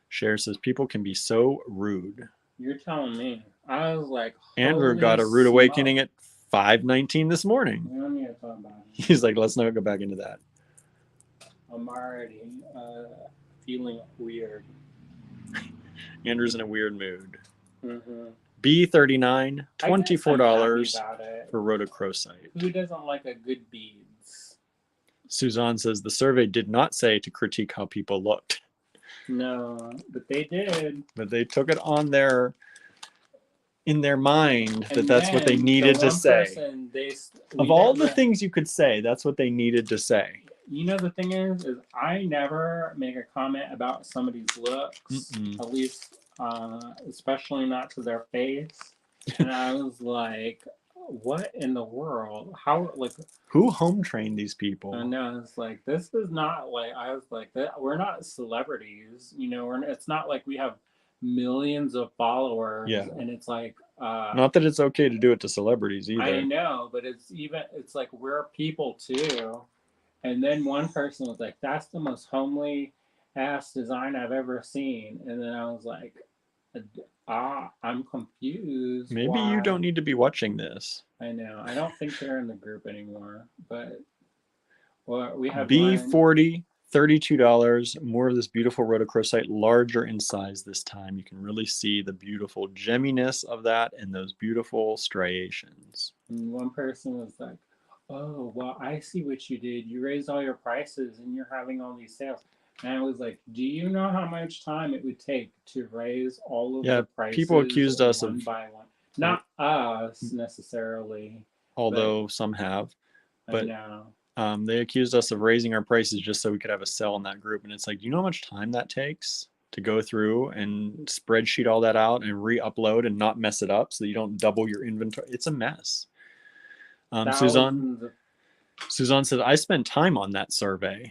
Cher says, people can be so rude. You're telling me. I was like, Andrew got a rude awakening at 5:19 this morning. We don't need to talk about it. He's like, let's not go back into that. I'm already feeling weird. Andrew's in a weird mood. B39, $24 for rhodochrosite. Who doesn't like a good beads? Suzanne says the survey did not say to critique how people looked. No, but they did. But they took it on in their mind that that's what they needed to say. Of all the things you could say, that's what they needed to say. You know, the thing is I never make a comment about somebody's looks, at least, especially not to their face. And I was like, what in the world? How, like, who home trained these people? I know. It's like, this is not like, I was like, we're not celebrities, you know, it's not like we have millions of followers. Yeah. And it's like, not that it's okay to do it to celebrities either. I know, but it's like, we're people too. And then one person was like, that's the most homely ass design I've ever seen. And then I was like, I'm confused. Maybe you don't need to be watching this. I know. I don't think they're in the group anymore. But we have B40, $32. More of this beautiful rhodochrosite, larger in size this time. You can really see the beautiful gemminess of that and those beautiful striations. And one person was like, oh, well, I see what you did. You raised all your prices and you're having all these sales. And I was like, do you know how much time it would take to raise all of the prices? People accused us one by one. Not us necessarily. Although some have. But I know. They accused us of raising our prices just so we could have a sell in that group. And it's like, you know how much time that takes to go through and spreadsheet all that out and re-upload and not mess it up so that you don't double your inventory? It's a mess. Suzanne said, I spent time on that survey,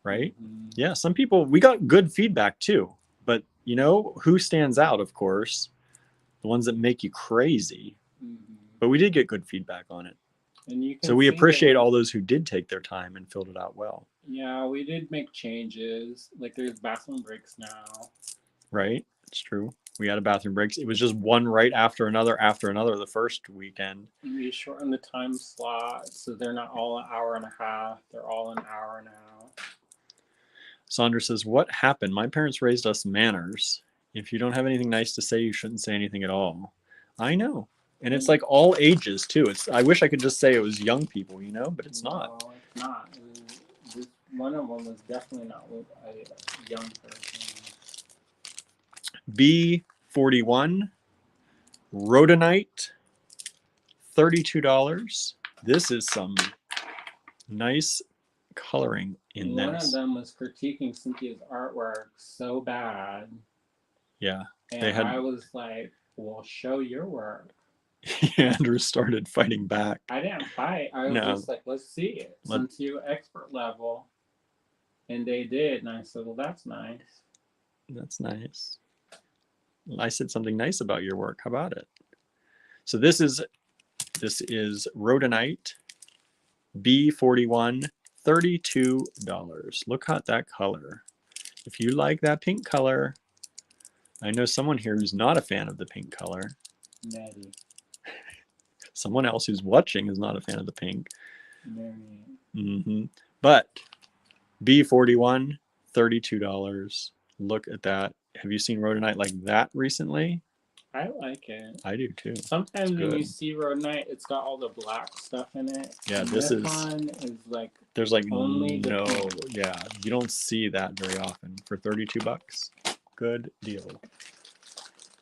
right? Yeah, some people, we got good feedback too, but you know, who stands out, of course? The ones that make you crazy. But we did get good feedback on it. And so we appreciate all those who did take their time and filled it out well. Yeah, we did make changes. Like there's bathroom breaks now. Right? It's true. We had a bathroom breaks. It was just one right after another the first weekend. We shorten the time slot so they're not all an hour and a half. They're all an hour now. Sandra says, what happened? My parents raised us manners. If you don't have anything nice to say, you shouldn't say anything at all. I know. And it's like all ages too. I wish I could just say it was young people, you know, but it's not. No, it's not. One of them was definitely not a young person. B41 Rhodonite, $32. This is some nice coloring in this. One of them was critiquing Cynthia's artwork so bad. Yeah. And I was like, well, show your work. Andrew started fighting back. I didn't fight. I was just like, let's see it. Since you expert level. And they did. And I said, well, that's nice. That's nice. I said something nice about your work. How about it? So this is Rhodonite B41, $32. Look at that color. If you like that pink color, I know someone here who's not a fan of the pink color. Maddie. Someone else who's watching is not a fan of the pink. Mary. But B41, $32. Look at that. Have you seen Rhodonite like that recently? I like it. I do too. Sometimes when you see Rhodonite, it's got all the black stuff in it. Yeah, and this one is like there's like only no, yeah, you don't see that very often for $32. Good deal.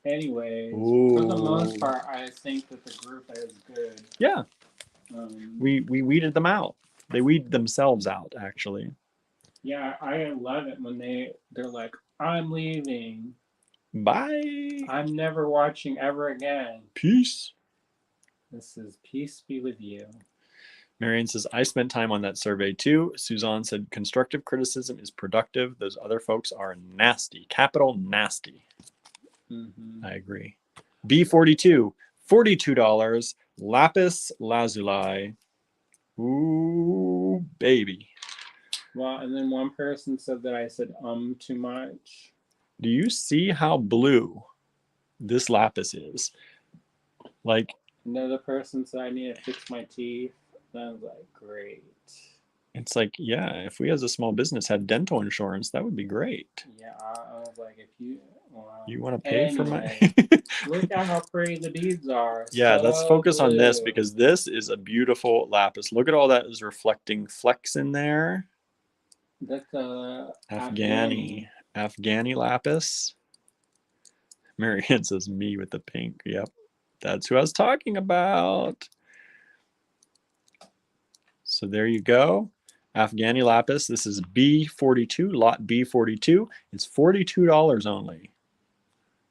Anyways, for the most part, I think that the group is good. Yeah. We weeded them out. They weed themselves out, actually. Yeah, I love it when they're like, I'm leaving. Bye. I'm never watching ever again. Peace. This is peace be with you. Marianne says, I spent time on that survey too. Suzanne said, constructive criticism is productive. Those other folks are nasty. Capital nasty. I agree. B42, $42. Lapis lazuli. Ooh, baby. Well, and then one person said that I said too much. Do you see how blue this lapis is? Like, another person said I need to fix my teeth. I was like, great. It's like, yeah, if we as a small business had dental insurance, that would be great. Yeah, I was like, if you want to pay for my look at how pretty the beads are. Yeah, let's focus on this because this is a beautiful lapis. Look at all that is reflecting flecks in there. That's Afghani lapis. Marianne says me with the pink. Yep, that's who I was talking about. So there you go. Afghani lapis. This is B42, lot B42. It's $42 only.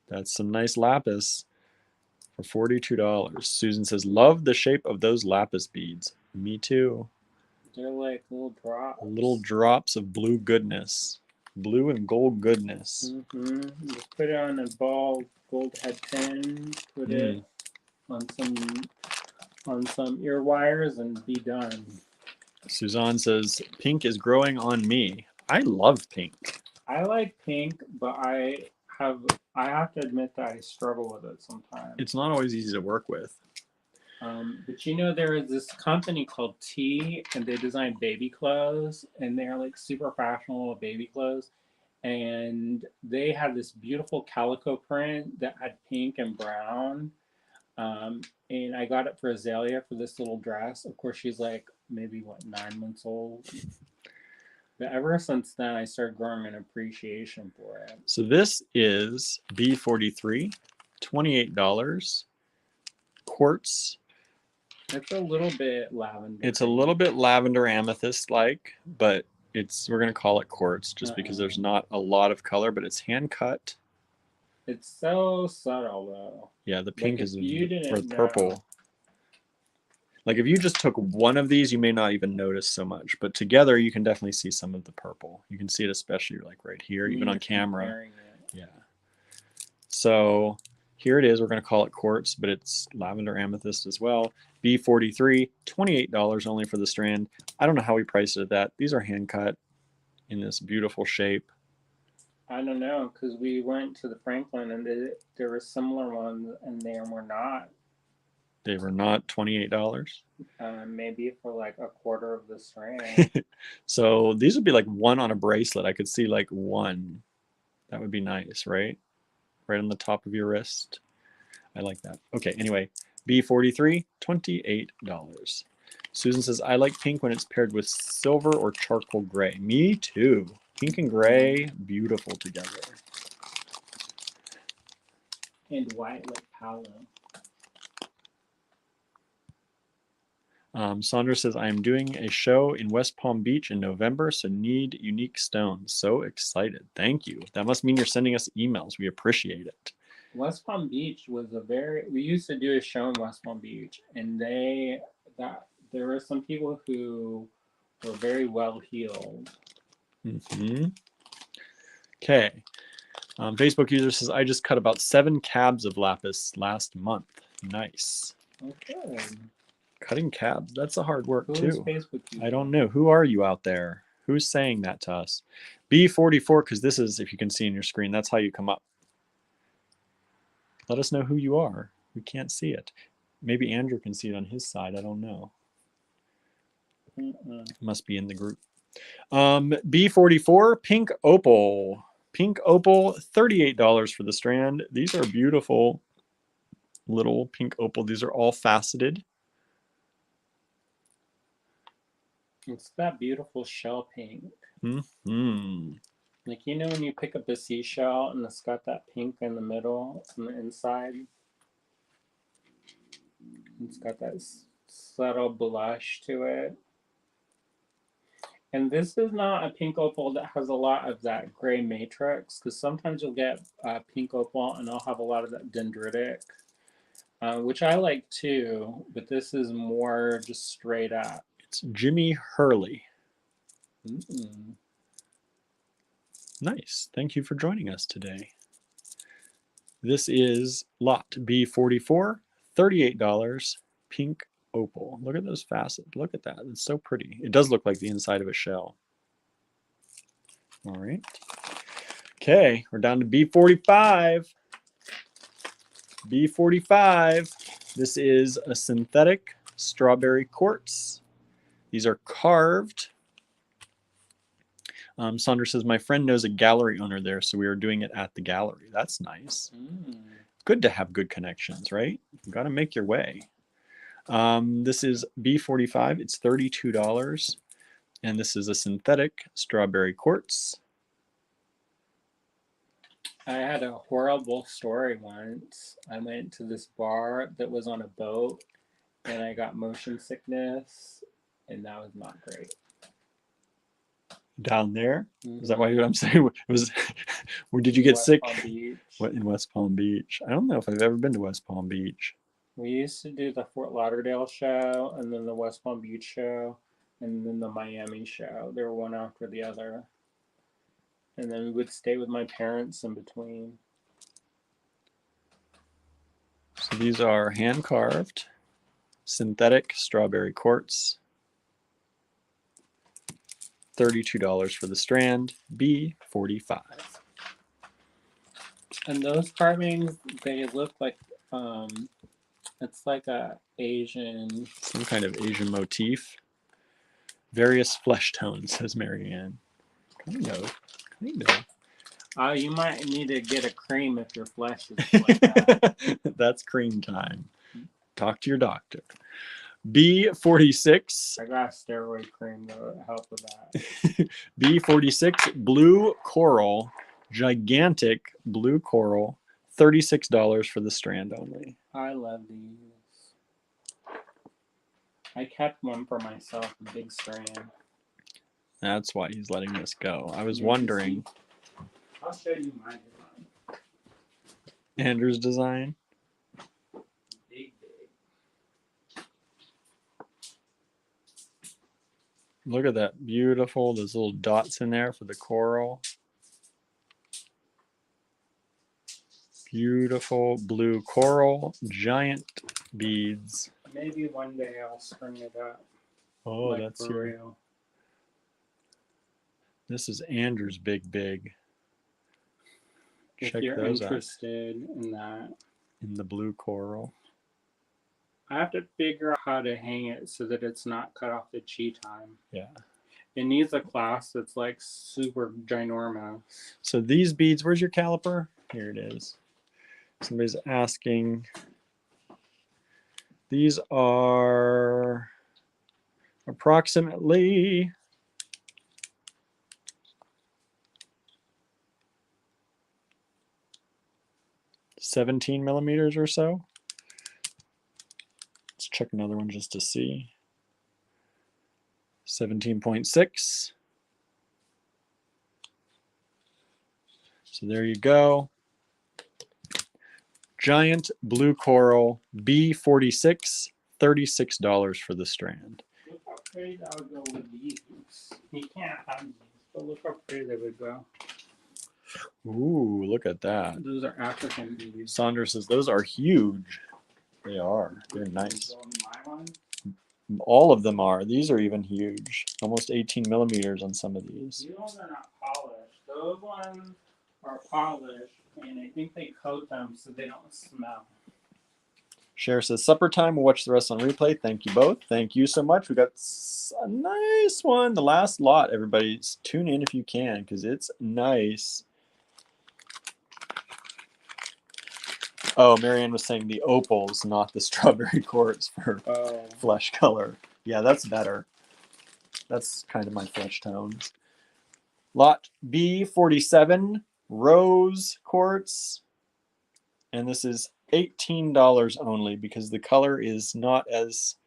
That's some nice lapis for $42. Susan says, love the shape of those lapis beads. Me too. They're like little drops. Little drops of blue goodness. Blue and gold goodness. Just put it on a ball gold head pin. Put it on some ear wires and be done. Suzanne says, pink is growing on me. I love pink. I like pink, but I have to admit that I struggle with it sometimes. It's not always easy to work with. But you know, there is this company called T, and they design baby clothes, and they're like super fashionable baby clothes. And they had this beautiful calico print that had pink and brown. And I got it for Azalea for this little dress. Of course, she's like maybe 9 months old. But ever since then, I started growing an appreciation for it. So this is B43, $28. Quartz. It's a little bit lavender. It's a little bit lavender amethyst-like, but we're going to call it quartz just because there's not a lot of color, but it's hand cut. It's so subtle though. Yeah, the pink is or the purple. Like if you just took one of these, you may not even notice so much, but together you can definitely see some of the purple. You can see it especially like right here, even on camera. Yeah. So here it is. We're going to call it quartz, but it's lavender amethyst as well. B43, $28 only for the strand. I don't know how we priced it at that. These are hand cut in this beautiful shape. I don't know, because we went to the Franklin and there were similar ones and they were not. They were not $28. Maybe for like a quarter of the strand. So these would be like one on a bracelet. I could see like one. That would be nice, right? Right on the top of your wrist. I like that. Okay, anyway, B43, $28. Susan says, I like pink when it's paired with silver or charcoal gray. Me too. Pink and gray, beautiful together. And white like Palo. Sandra says, I am doing a show in West Palm Beach in November, so need unique stones. So excited. Thank you. That must mean you're sending us emails. We appreciate it. West Palm Beach was we used to do a show in West Palm Beach, and there were some people who were very well heeled. Mm-hmm. Okay. Facebook user says, I just cut about 7 cabs of lapis last month. Nice. Okay. Cutting cabs, that's a hard work Who is too. Facebook user? I don't know. Who are you out there? Who's saying that to us? B44, because this is, if you can see in your screen, that's how you come up. Let us know who you are. We can't see it. Maybe Andrew can see it on his side. I don't know. Must be in the group. B44, pink opal. Pink opal, $38 for the strand. These are beautiful little pink opal. These are all faceted. It's that beautiful shell pink. Mm-hmm. Like, you know when you pick up a seashell and it's got that pink in the middle and the inside? It's got that subtle blush to it. And this is not a pink opal that has a lot of that gray matrix, because sometimes you'll get pink opal and I'll have a lot of that dendritic, which I like too, but this is more just straight up. It's Jimmy Hurley. Mm. Nice. Thank you for joining us today. This is lot B44, $38, pink opal. Look at those facets. Look at that. It's so pretty. It does look like the inside of a shell. All right. Okay, we're down to B45. B45. This is a synthetic strawberry quartz. These are carved. Sandra says, my friend knows a gallery owner there, so we are doing it at the gallery. That's nice. Good to have good connections, right? You got to make your way. This is B45. It's $32. And this is a synthetic strawberry quartz. I had a horrible story once. I went to this bar that was on a boat, and I got motion sickness, and that was not great. Down there? Is that what I'm saying? It was. Where did you get West sick? Palm Beach. What, in West Palm Beach? I don't know if I've ever been to West Palm Beach. We used to do the Fort Lauderdale show, and then the West Palm Beach show, and then the Miami show. They were one after the other. And then we would stay with my parents in between. So these are hand carved, synthetic strawberry quartz. $32 for the strand, B45. And those carvings, they look like it's like a Asian, some kind of Asian motif. Various flesh tones, says Marianne. Kind of. you might need to get a cream if your flesh is like that. That's cream time. Talk to your doctor. B46. I got a steroid cream that would help with that. B46, blue coral, gigantic blue coral, $36 for the strand only. I love these. I kept one for myself, a big strand. That's why he's letting this go. I was wondering. I'll show you my design. Andrew's design. Big. Look at that. Beautiful. Those little dots in there for the coral. Beautiful blue coral. Giant beads. Maybe one day I'll string it up. Oh, like that's for your... real. This is Andrew's big. if check you're those interested in that. In the blue coral. I have to figure out how to hang it so that it's not cut off the chi time. Yeah. It needs a clasp that's like super ginormous. So these beads, where's your caliper? Here it is. Somebody's asking. These are approximately 17 millimeters or so. Let's check another one just to see. 17.6. So there you go. Giant blue coral B46, $36 for the strand. Look how pretty that would go with these. You can't have these, but look how pretty they would go. Ooh, look at that. Those are African beads. Saunders says those are huge. They are. They're nice. All of them are. These are even huge. Almost 18 millimeters on some of these. These ones are not polished. Those ones are polished, and I think they coat them so they don't smell. Cher says, supper time. We'll watch the rest on replay. Thank you both. Thank you so much. We got a nice one. The last lot, everybody. Tune in if you can, because it's nice. Oh, Marianne was saying the opals, not the strawberry quartz for flesh color. Yeah, that's better. That's kind of my flesh tones. Lot B47, rose quartz. And this is $18 only because the color is not as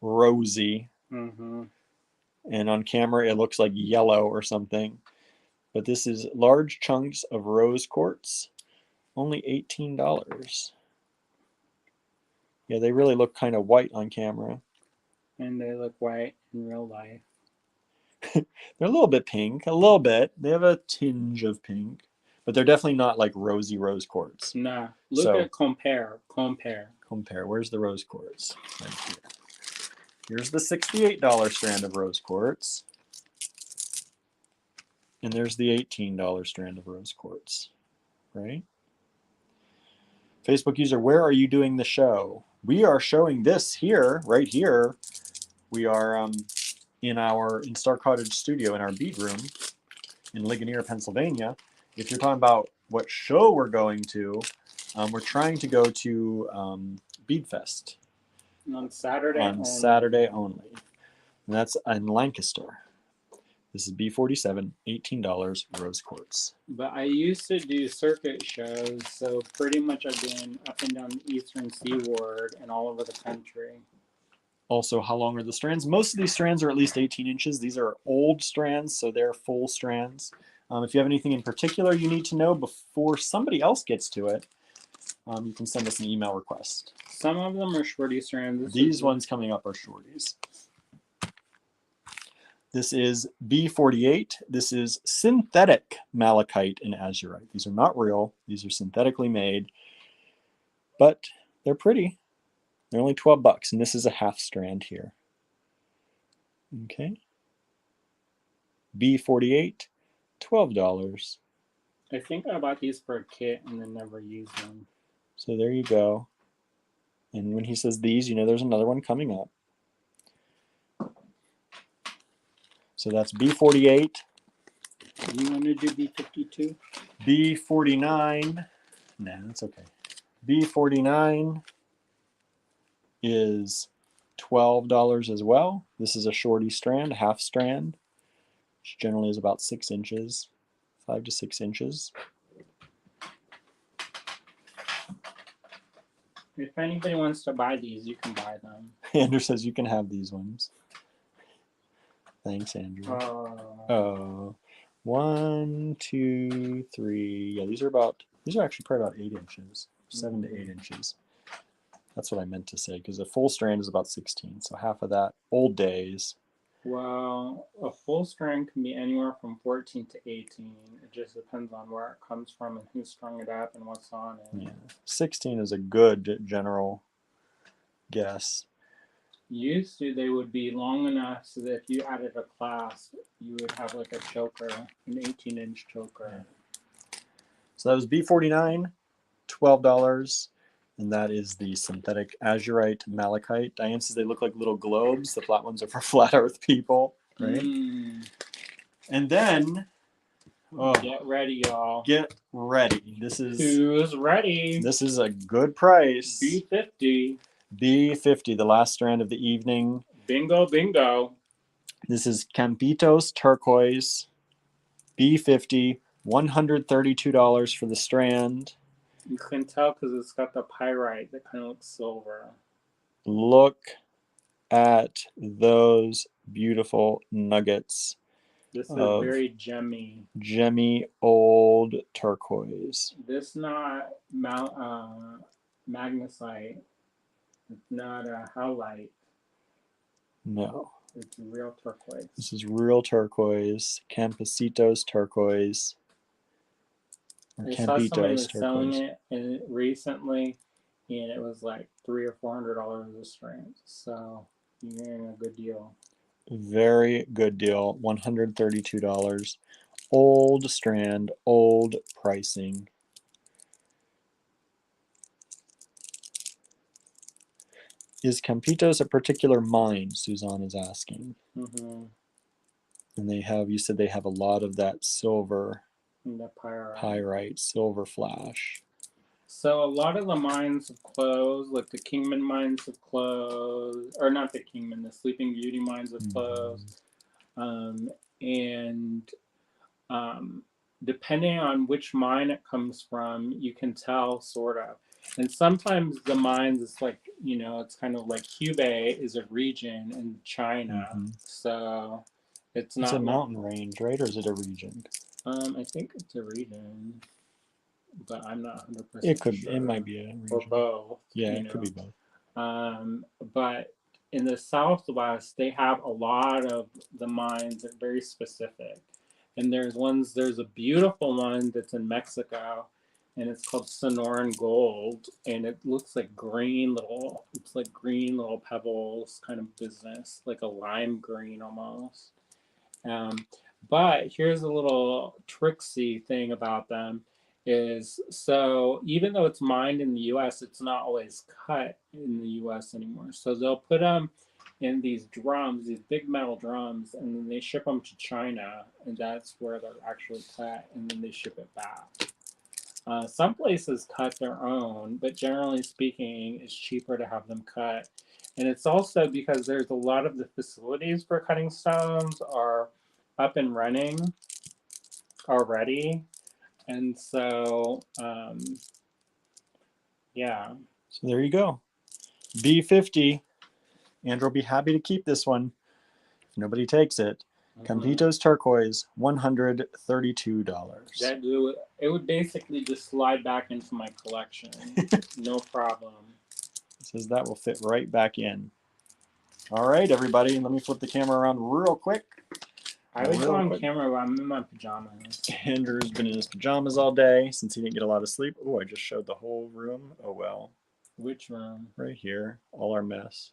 rosy. Mm-hmm. And on camera, it looks like yellow or something. But this is large chunks of rose quartz. Only $18. Yeah, they really look kind of white on camera. And they look white in real life. They're a little bit pink, a little bit. They have a tinge of pink, but they're definitely not like rosy rose quartz. Nah, look at compare. Where's the rose quartz? Right here. Here's the $68 strand of rose quartz. And there's the $18 strand of rose quartz, right? Facebook user, where are you doing the show? We are showing this here, right here. We are in Star Cottage studio in our bead room in Ligonier, Pennsylvania. If you're talking about what show we're going to, we're trying to go to Bead Fest. On Saturday only. Saturday only. And that's in Lancaster. This is B47, $18, rose quartz. But I used to do circuit shows, so pretty much I've been up and down the eastern seaboard and all over the country. Also, how long are the strands? Most of these strands are at least 18 inches. These are old strands, so they're full strands. If you have anything in particular you need to know before somebody else gets to it, you can send us an email request. Some of them are shorty strands. These ones coming up are shorties. This is B48. This is synthetic malachite and azurite. These are not real. These are synthetically made, but they're pretty. They're only $12, and this is a half strand here. Okay. B48, $12. I think I bought these for a kit and then never used them. So there you go. And when he says these, you know there's another one coming up. So that's B48. You want to do B52? B49. Nah, that's okay. B49 is $12 as well. This is a shorty strand, half strand, which generally is about 6 inches, 5 to 6 inches. If anybody wants to buy these, you can buy them. Andrew says you can have these ones. Thanks, Andrew. Oh, 1, 2, 3. Yeah, these are actually probably about 8 inches, 7 to 8 inches. That's what I meant to say, because a full strand is about 16, so half of that. Old days. Well, a full strand can be anywhere from 14 to 18. It just depends on where it comes from and who strung it up and what's on it. Yeah, 16 is a good general guess. Used to, they would be long enough so that if you added a clasp, you would have like a choker, an 18-inch choker. So that was B49, $12. And that is the synthetic azurite malachite. Diane says they look like little globes. The flat ones are for flat earth people, right? And then, get ready, y'all. Get ready. Who's ready? This is a good price. B50. B50, the last strand of the evening. Bingo, bingo. This is Campitos turquoise. B50, $132 for the strand. You can tell because it's got the pyrite that kind of looks silver. Look at those beautiful nuggets. This is very gemmy. Gemmy old turquoise. This not magnesite. It's not a halite. No. It's real turquoise. This is real turquoise. Campesitos turquoise. I saw somebody was selling it recently, and it was like $300 or $400 a strand. So you're getting a good deal. Very good deal. $132. Old strand, old pricing. Is Campitos a particular mine? Suzanne is asking. And they have, you said they have a lot of that silver. The pyrite, silver flash. So a lot of the mines have closed, like the Kingman mines have closed, or not the Kingman, the Sleeping Beauty mines have closed. Depending on which mine it comes from, you can tell sort of. And sometimes the mines, it's like, you know, it's kind of like Hubei is a region in China. So it's not. It's a mountain range, right? Or is it a region? I think it's a region, but I'm not 100% It could. sure. It might be a region. Or both. Yeah, it could be both. But in the Southwest, they have a lot of the mines that are very specific. And there's a beautiful one that's in Mexico, and it's called Sonoran Gold, and it looks like green little pebbles kind of business, like a lime green almost. But here's a little tricksy thing about them is, so even though it's mined in the US, it's not always cut in the US anymore. So they'll put them in these drums, these big metal drums, and then they ship them to China, and that's where they're actually cut, and then they ship it back. Some places cut their own, but generally speaking, it's cheaper to have them cut. And it's also because there's a lot of the facilities for cutting stones are up and running already. And so, yeah. So there you go. B50. Andrew will be happy to keep this one if nobody takes it. Campitos turquoise, $132. It would basically just slide back into my collection. No problem. It says that will fit right back in. All right, everybody. Let me flip the camera around real quick. I would go on camera, but I'm in my pajamas. Andrew's been in his pajamas all day since he didn't get a lot of sleep. Oh, I just showed the whole room. Oh, well. Which room? Right here. All our mess.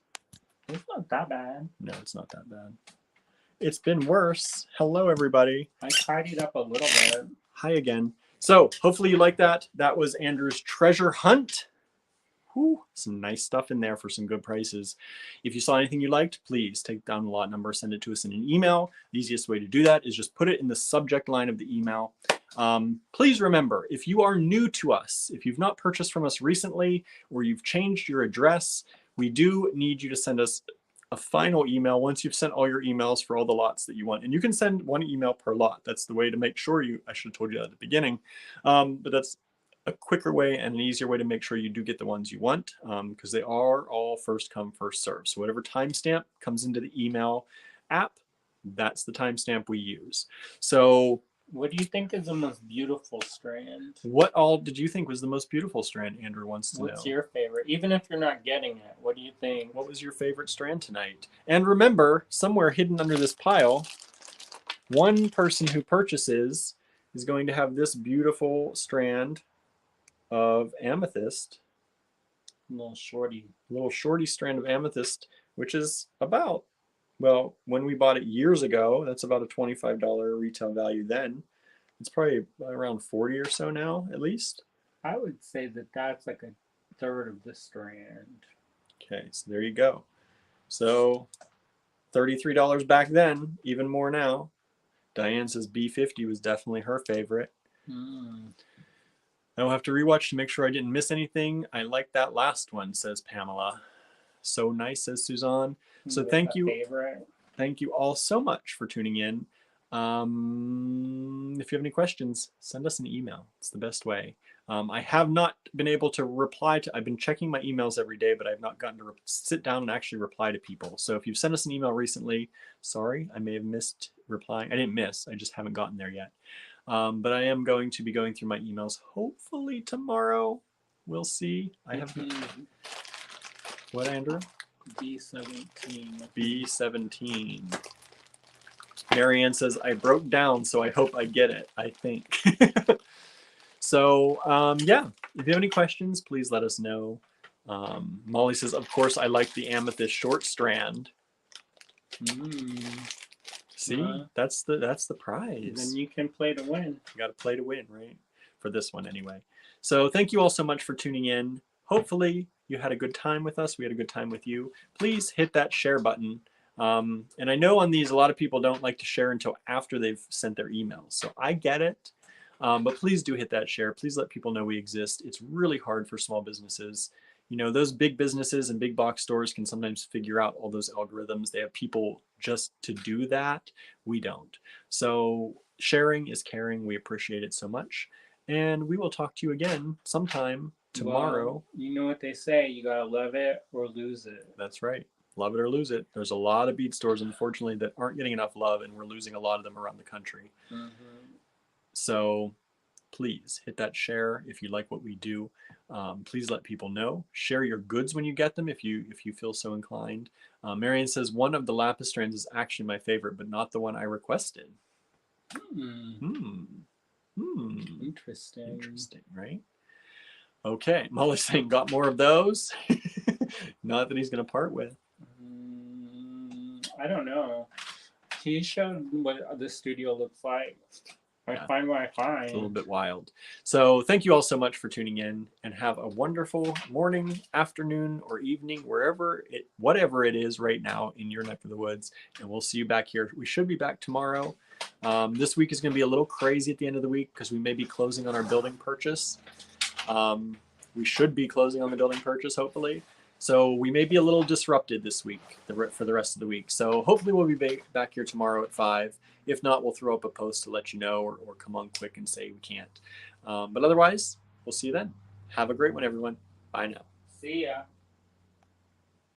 It's not that bad. No, it's not that bad. It's been worse. Hello, everybody. I tidied up a little bit. Hi again. So hopefully you like that. That was Andrew's treasure hunt. Whew, some nice stuff in there for some good prices. If you saw anything you liked, please take down the lot number, send it to us in an email. The easiest way to do that is just put it in the subject line of the email. Please remember, if you are new to us, if you've not purchased from us recently, or you've changed your address, we do need you to send us a final email once you've sent all your emails for all the lots that you want. And you can send one email per lot. That's the way to make sure I should have told you that at the beginning, but that's a quicker way and an easier way to make sure you do get the ones you want, because they are all first come, first serve. So whatever timestamp comes into the email app, that's the timestamp we use. So what do you think is the most beautiful strand? What all did you think was the most beautiful strand? Andrew wants to know. What's your favorite? Even if you're not getting it, what do you think? What was your favorite strand tonight? And remember, somewhere hidden under this pile, one person who purchases is going to have this beautiful strand of amethyst. Little shorty strand of amethyst, which is about, well, when we bought it years ago, that's about a $25 retail value then. It's probably around 40 or so now, at least. I would say that that's like a third of the strand. Okay, so there you go. So $33 back then, even more now. Diane says B50 was definitely her favorite. Mm. I will have to rewatch to make sure I didn't miss anything. I like that last one, says Pamela. So nice, says Suzanne. So thank you. Favorite. Thank you all so much for tuning in. If you have any questions, send us an email. It's the best way. I have not been able to reply to, I've been checking my emails every day, but I've not gotten to sit down and actually reply to people. So if you've sent us an email recently, sorry, I may have missed replying. I didn't miss, I just haven't gotten there yet. But I am going to be going through my emails hopefully tomorrow. We'll see. I have, what, Andrew? B17. B17. Marianne says, I broke down, so I hope I get it, I think. So, yeah, if you have any questions, please let us know. Molly says, of course, I like the amethyst short strand. See, that's the prize. Then you can play to win. You got to play to win, right? For this one, anyway. So thank you all so much for tuning in. Hopefully, you had a good time with us. We had a good time with you. Please hit that share button. And I know on these, a lot of people don't like to share until after they've sent their emails. So I get it. But please do hit that share. Please let people know we exist. It's really hard for small businesses. You know, those big businesses and big box stores can sometimes figure out all those algorithms. They have people just to do that. We don't. So sharing is caring. We appreciate it so much. And we will talk to you again sometime tomorrow. Well, you know what they say, you gotta love it or lose it. That's right. Love it or lose it. There's a lot of bead stores, unfortunately, that aren't getting enough love, and we're losing a lot of them around the country. So please hit that share if you like what we do. Please let people know. Share your goods when you get them if you feel so inclined. Marion says, one of the lapis strands is actually my favorite, but not the one I requested. Interesting. Interesting, right? Okay, Molly's saying, got more of those? Not that he's going to part with. I don't know. He showed what the studio looks like. I find what I find. It's a little bit wild. So thank you all so much for tuning in, and have a wonderful morning, afternoon, or evening, whatever it is right now in your neck of the woods. And we'll see you back here. We should be back tomorrow. This week is going to be a little crazy at the end of the week because we may be closing on our building purchase. We should be closing on the building purchase, hopefully. So we may be a little disrupted this week for the rest of the week. So hopefully we'll be back here tomorrow at 5. If not, we'll throw up a post to let you know, or come on quick and say we can't. But otherwise, we'll see you then. Have a great one, everyone. Bye now. See ya.